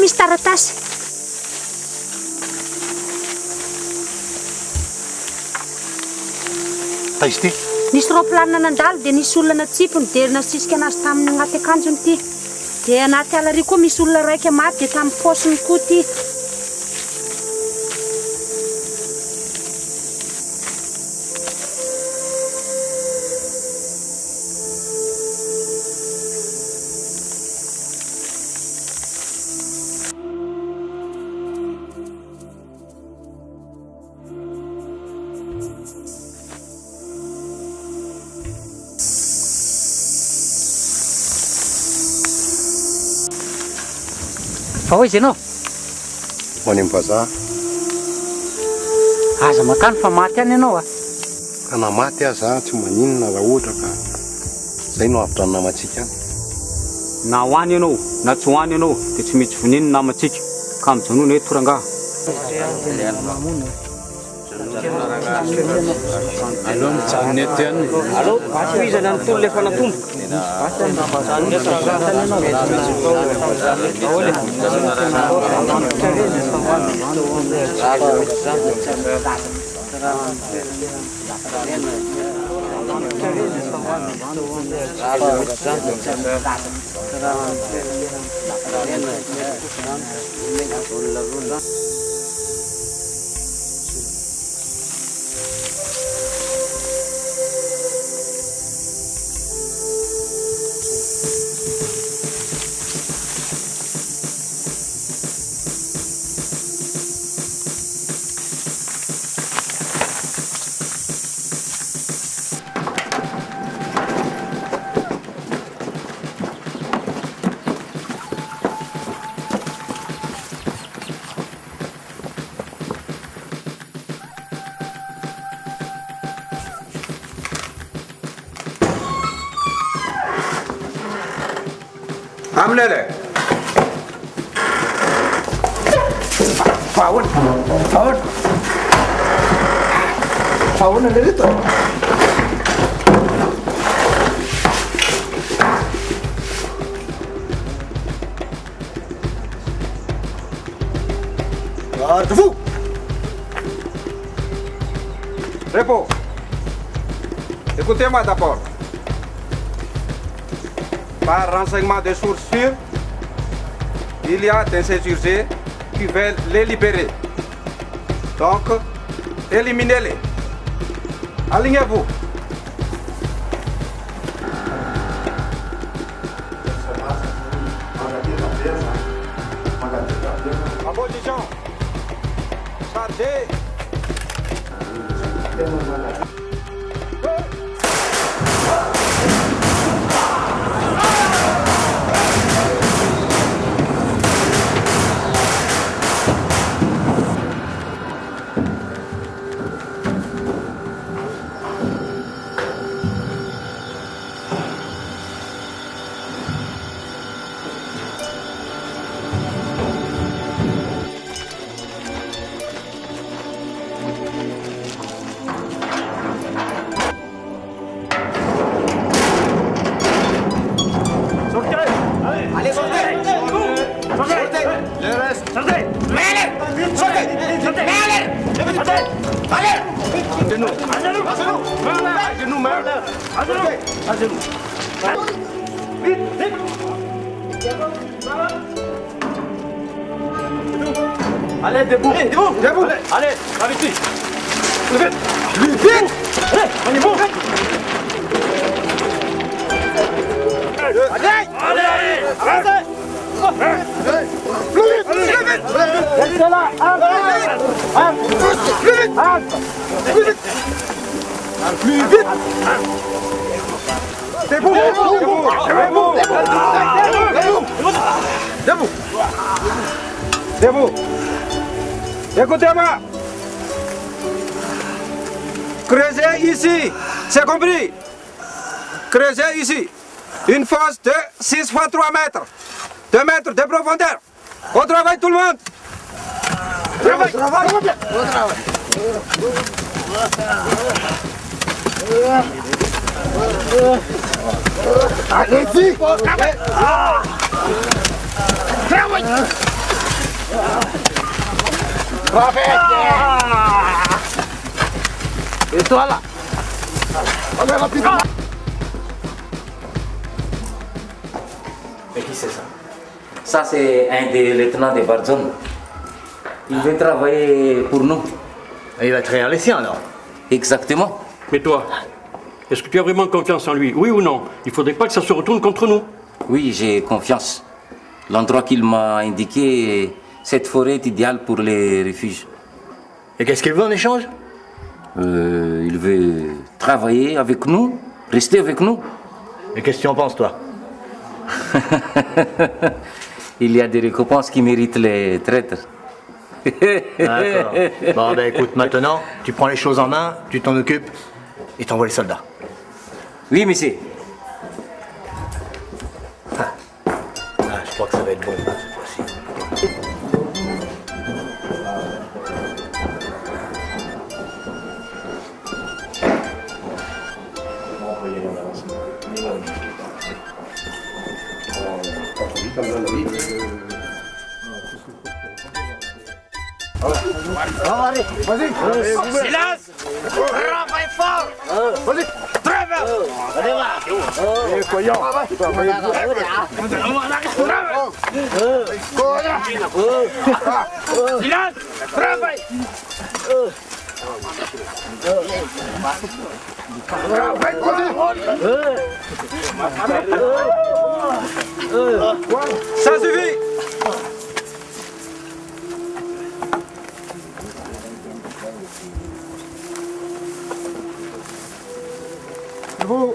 Misy taratasy. Izy ty? Nisy roplanina nandalo dia nisy olona natsipony dia nasisika anazy tamin'ny agnaty akanjony ty. Dia anaty ala ry koa misy olona raika maty dia tamin'ny paosiny koa ty. Fa hoy izy ianao? Many am-bazaha. Aza makany fa maty any ianao a. Ka na maty aza tsy maninona raha ohatra ka zay no avitra ny namantsika any. Na hoany ianao na tsy hoany ianao dia tsy mety voniny ny namantsika ka mijanona hoe torangaha. Aloha mijanona eto ihany. Aloha tohizany any tolo efa natomboka. Amlele. Faun. Faun ada itu. Garde-vous. Repos. Écoutez-moi d'abord. Par renseignement des sources sûres, il y a des insurgés qui veulent les libérer. Donc, éliminez-les. Alignez-vous. Opposition. Chargez. Allez, debout. Debout. Allez, avec lui. Vite. Vite. Allez, on y va. Allez. Allez. Avancez. Plus vite. Restez là. Plus vite. Plus vite. Plus vite. Debout. Debout. Debout. Écoutez-moi. Creusez ici. C'est compris. Creusez ici. Une fosse de 6 fois 3 mètres. 2 mètres de profondeur. Au travail tout le monde. Travail. Au travail. Allez-y. Travail. Et toi là. Allez rapidement. Mais qui c'est ça? Ça c'est un des lieutenants de Barzone. Il veut travailler pour nous. Et il va trahir les siens alors? Exactement. Mais toi, est-ce que tu as vraiment confiance en lui? Oui ou non? Il ne faudrait pas que ça se retourne contre nous. Oui, j'ai confiance. L'endroit qu'il m'a indiqué, cette forêt est idéale pour les refuges. Et qu'est-ce qu'il veut en échange? Il veut travailler avec nous, rester avec nous. Et qu'est-ce que tu en penses, toi? Il y a des récompenses qui méritent les traîtres. D'accord. Bon, ben écoute, maintenant, tu prends les choses en main, tu t'en occupes et t'envoies les soldats. Oui, monsieur. Je crois que ça va être bon cette fois-ci. Allez, vas-y. Silence. Travaille fort. Vas-y. Travaille. Allez, va. Et voyons. Silence. Travaille. Ça suffit. Vous.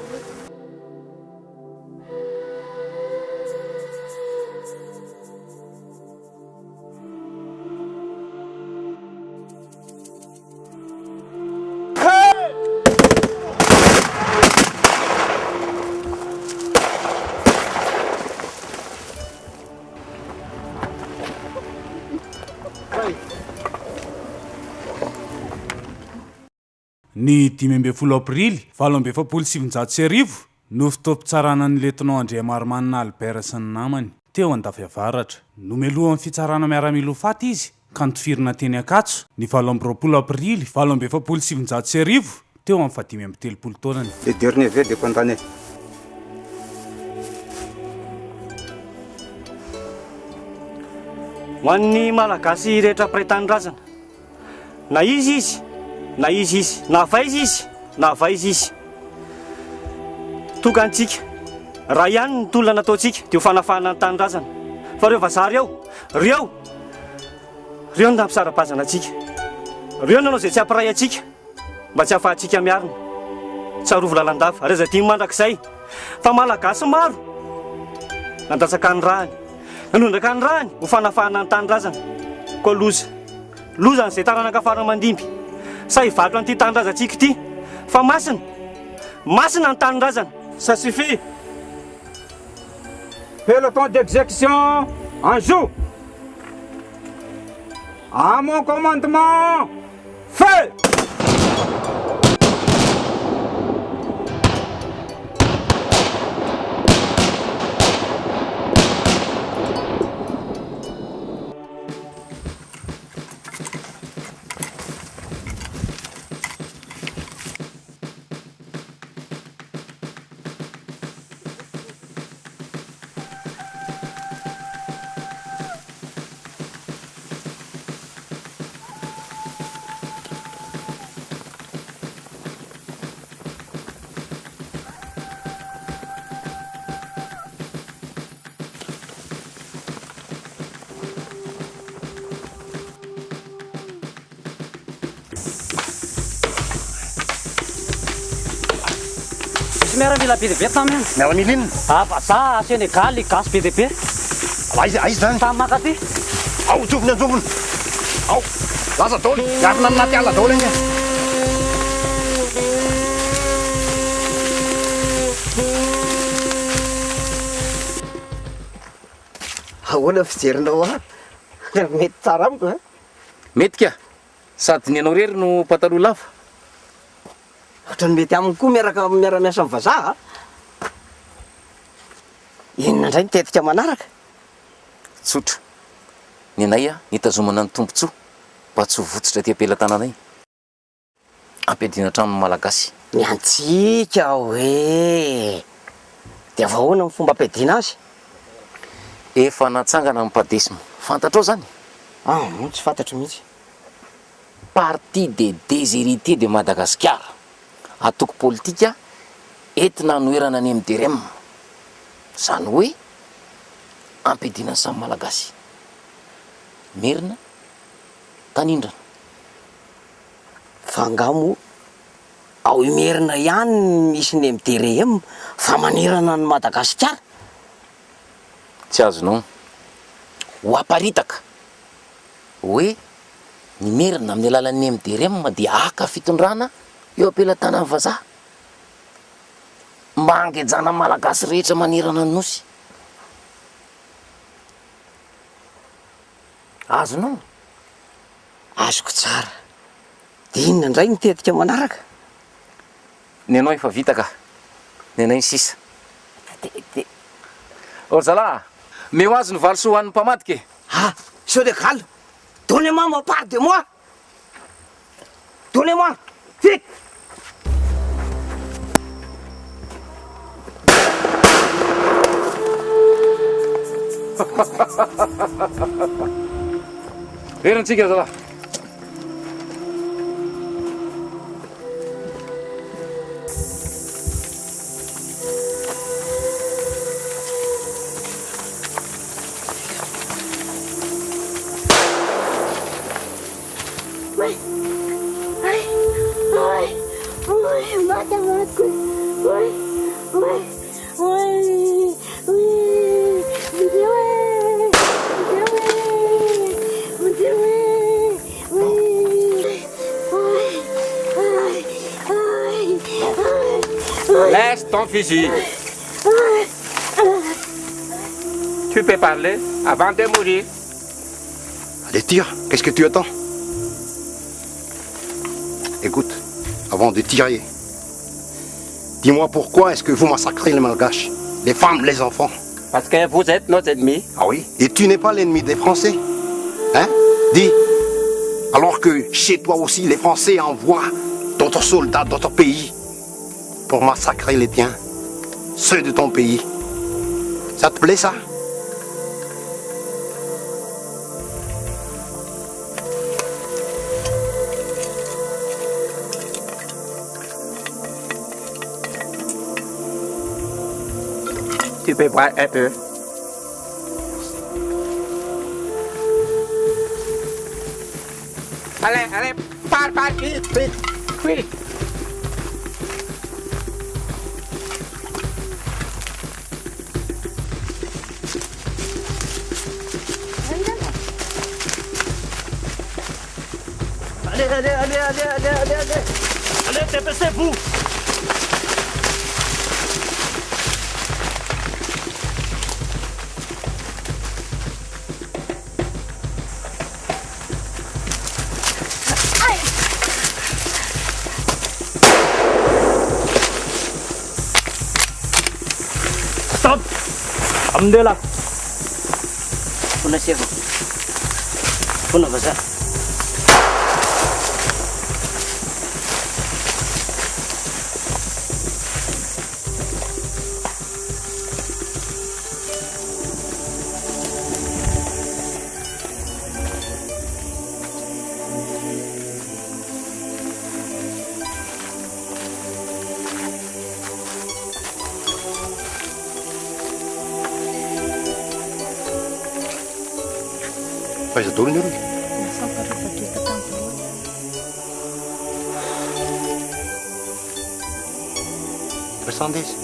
Ny 5 aprily 1770 no fitoam-pitsarana ny letinao Andrea Marimanina Albert sy ny namany teo Andafiavaratra. Nomeloha amin'ny fitsarana miara-milo faty izy ka nitifirina teny Akatso ny 20 aprily 1770 teo amin'ny 5 taonany. Le dernier verre de condamné. Ho an'ny malagasy rehetra mpiray tanindrazana, na izy na vaizy izy na vaizy izy, tokantsika raha ihany ny tolona nataontsika dia ho fanafahana ny tanindrazana. Fa reo vazaha reo ny nampisara-bazana antsika, reo nanao izay tsy hampiray antsika mba tsy hahafahantsika miarina, tsarovo lalandava reza dimy mandrakizay. Fa malagasy maro nandatsaka ny rahany, nanondraka ny rahany ho fanafahana ny tanindrazana. Koa loza n'izay taranaka mandimby sa hivatro an'ity tanindrazantsika ity, fa masina ny tanindrazana. Ça suffit. Peloton d'exécution en joue. À mon commandement, feu! Miaramila be tamin'ny miaramila inona? Vazaha Senegaly gasy be dehibe. Aiza zany? Tamin'ny makaty. Ao tsofiny anjovony. Ao, laza daholo, miarina anaty ala daholo iny. Ahoana fijerinao mety tsara amiko a? Mety ka, sady ny anao rery no pataloha lava. Ohatrany mety aminy koa miara-miasa amin'ny vazaha. Inona indray nitetika manaraka? Tsotra, ny anay nitazomana ny tombontsoa mba tsy ho votsitra ty ampelantananay. Ampiadiana hatramin'ny malagasy. Ny antsika hoe dia vahoana ny fomba ampiadiana azy? Efa natsangana amin'ny padesima, fantatrao zany? Tsy fantatro mihitsy. Parti des déshérités de Madagascar. Atoko politika entina noerana any MDRM. Zany hoe ampiadiana samy malagasy. Merina, tanindrana. Fangamo ao merina ihany misy ny MDRM fa manerana ny Madagasikara. Tsy azonao ho aparitaka hoe ny merina amin'ny alalan'ny MDRM dia aka fitondrana eo ampelantanan'ny vazaha mba hangejana malagasy rehetra manerana ny nosy. Azonao? Azoko tsara. Dia inona indray nitetika manaraka? Ny anao efa vita ka, ny anay ny sisa. Orzala, meo azy ny valosoa ho an'ny mpamadika. Senegal, donnez-moi ma part de moi. Donnez-moi, vite. Herantsika zala. Laisse ton fusil. Tu peux parler avant de mourir. Allez, tire. Qu'est-ce que tu attends? Écoute, avant de tirer. Dis-moi pourquoi est-ce que vous massacrez les Malgaches, les femmes, les enfants? Parce que vous êtes notre ennemi. Ah oui? Et tu n'es pas l'ennemi des Français? Hein? Dis. Alors que chez toi aussi, les Français envoient d'autres soldats d'autres pays pour massacrer les tiens, ceux de ton pays. Ça te plaît, ça? Tu peux boire un peu. Allez, pars, vite. Allez, dépêchez-vous. Stop. Alhamdulillah. Puna siapa? Puna bahasa. Faz a dor, né? Pressão desse.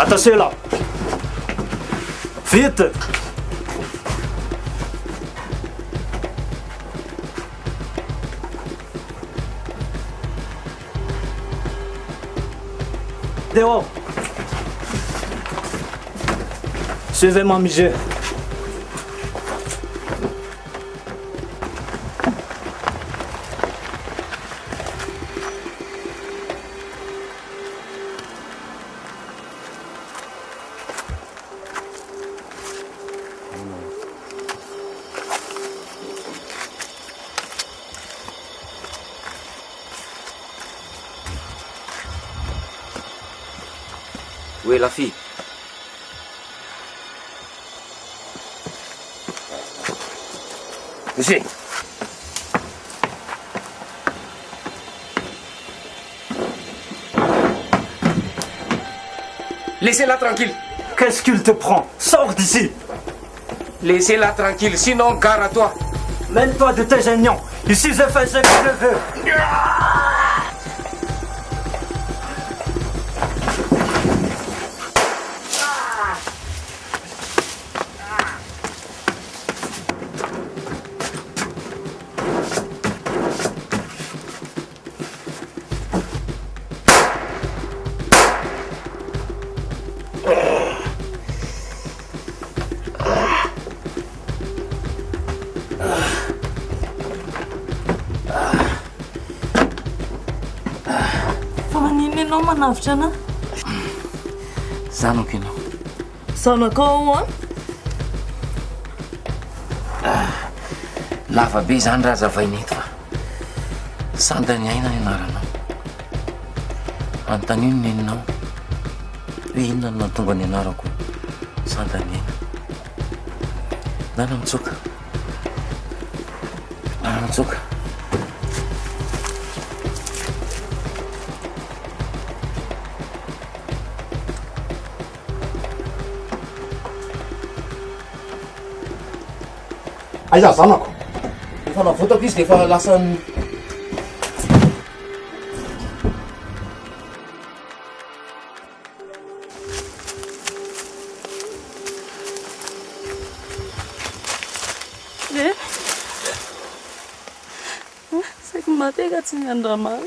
Attachez là. Vite. Dehors. Suivez-moi, monsieur. Où est la fille? Monsieur. Laissez-la tranquille. Qu'est-ce qu'il te prend? Sors d'ici. Laissez-la tranquille, sinon gare à toi. Mêle-toi de tes génions. Ici, je fais ce que je veux. Ianao manavitra ana? Zanako ianao. Zanakao a? lava be zany raha zavainety fa sandany aina ny anaranao antanino ny eninao hoe inona no natonga ny anarako sandany aina nana mitsoka nana mitsoka aiza zanako efa navotako izy de efa lasany saiko mateka tsy ny andramana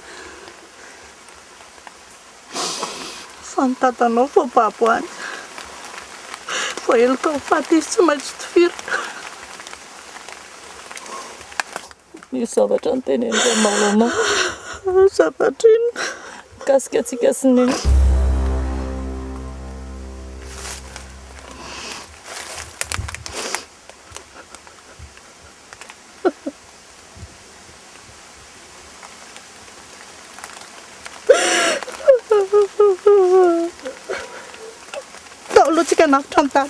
fanotatanao fo baboany fo eloko faty izy tsy maintsy tifirika misy zavatra ny teny andramana zavatra ino kasika atsika sineny Taolotsika nafitra ny dada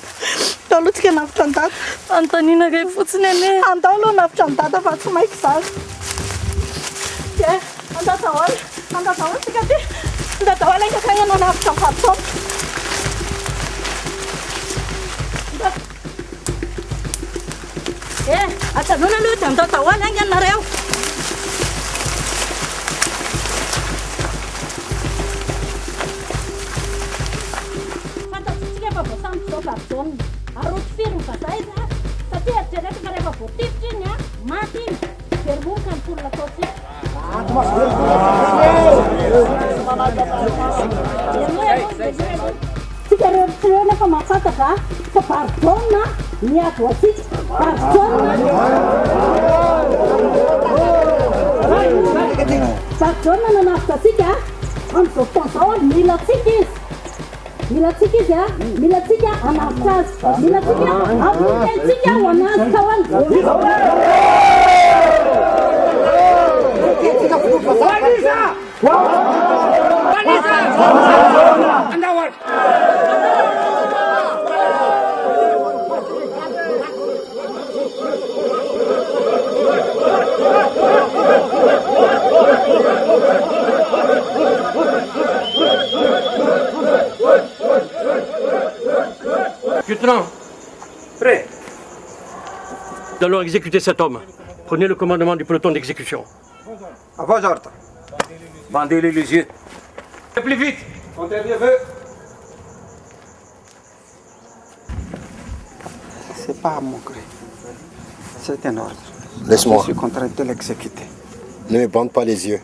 taolotsika nafitra ny dada antanina kay fotsiny ane andao aloha nafitra ny dada fa tsy maiky zany e andadaholy tsika ty andadaholy aingakagny anao nafitra ny fatsona atanona aloha de andadaholy ainga anareo Gask'Art arot firme kasaiza satria jereka rehefa voatifitra iny a maty iny vermoka ny polona ataotsika tsika rehetra efa mahafantaka fa bardona miazo atsika bardona nanafitra atsika am'izao fotoan'izao mila atsika izy mila tsika izy a mila tsika anafitra azy mila tsika amitentsika ho anazy kaoany Lieutenant, prêt. Nous allons exécuter cet homme. Prenez le commandement du peloton d'exécution. À vos ordres. Bandez-les les yeux. Plus vite. Comptez bien feu. C'est pas à mon gré. C'est un ordre. Laisse-moi. Je suis contraint de l'exécuter. Ne me bande pas les yeux.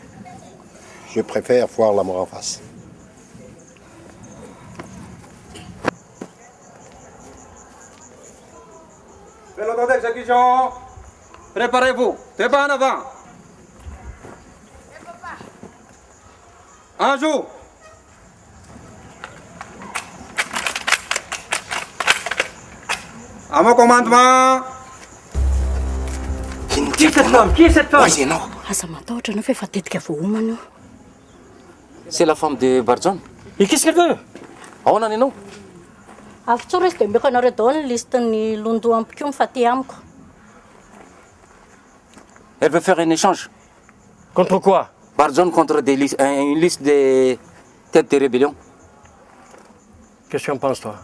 Je préfère voir la mort en face. Peloton d'exécution. Préparez-vous. Deux pas en avant. En joue. À mon commandement. Qui est cette femme? Qui est cette femme? Asa matahotra anao fa efa tetika vohomana io. C'est la femme de Barzon. Et qu'est-ce qu'elle veut? Ahoana anao? Avy resy de mbeko anareo daholo ny listeny londo ampiko mifaty amiko. Elle veut faire un échange. Contre quoi? Barzon contre une liste de têtes de rébellion. Qu'est-ce que tu en penses, toi?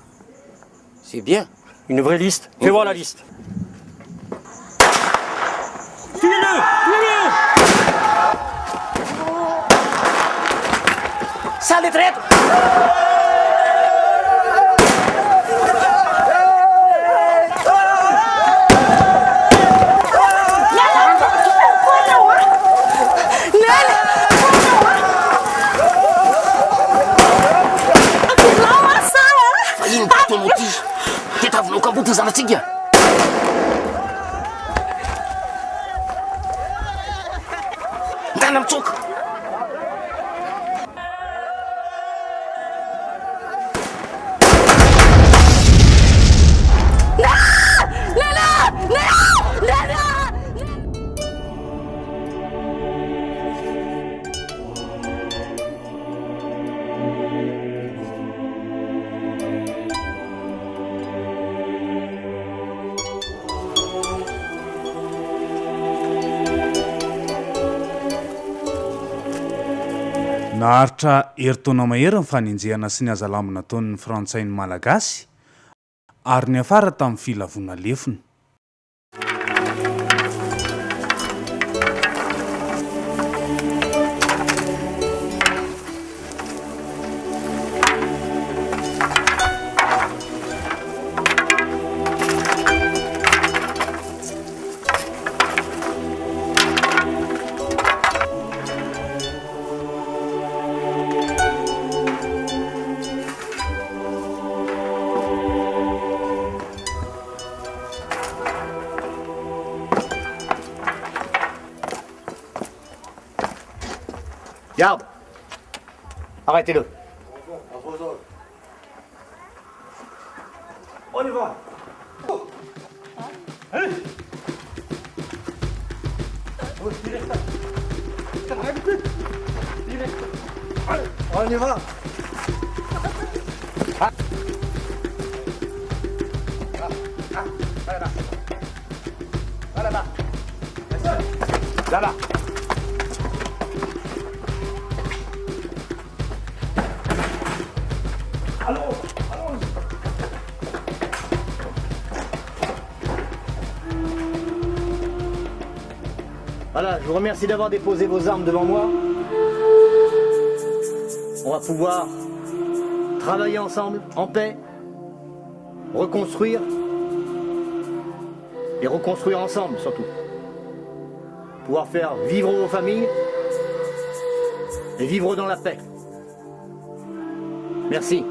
C'est bien. Une vraie liste? Fais voir la liste. Tuez-le! Tuez-le! Sale traître! Zanatsika ndana mitsoka naharitra heritaona mahery ny faninjehana sy ny azalamina taon'ny frantsay ny malagasy ary ny afara tamin'ny filavona lefina. Garde! Arrêtez-le. On y va. Allez. On y va. Là-bas. Là-bas. Voilà, je vous remercie d'avoir déposé vos armes devant moi. On va pouvoir travailler ensemble, en paix, reconstruire, et reconstruire ensemble surtout. Pouvoir faire vivre vos familles et vivre dans la paix. Merci.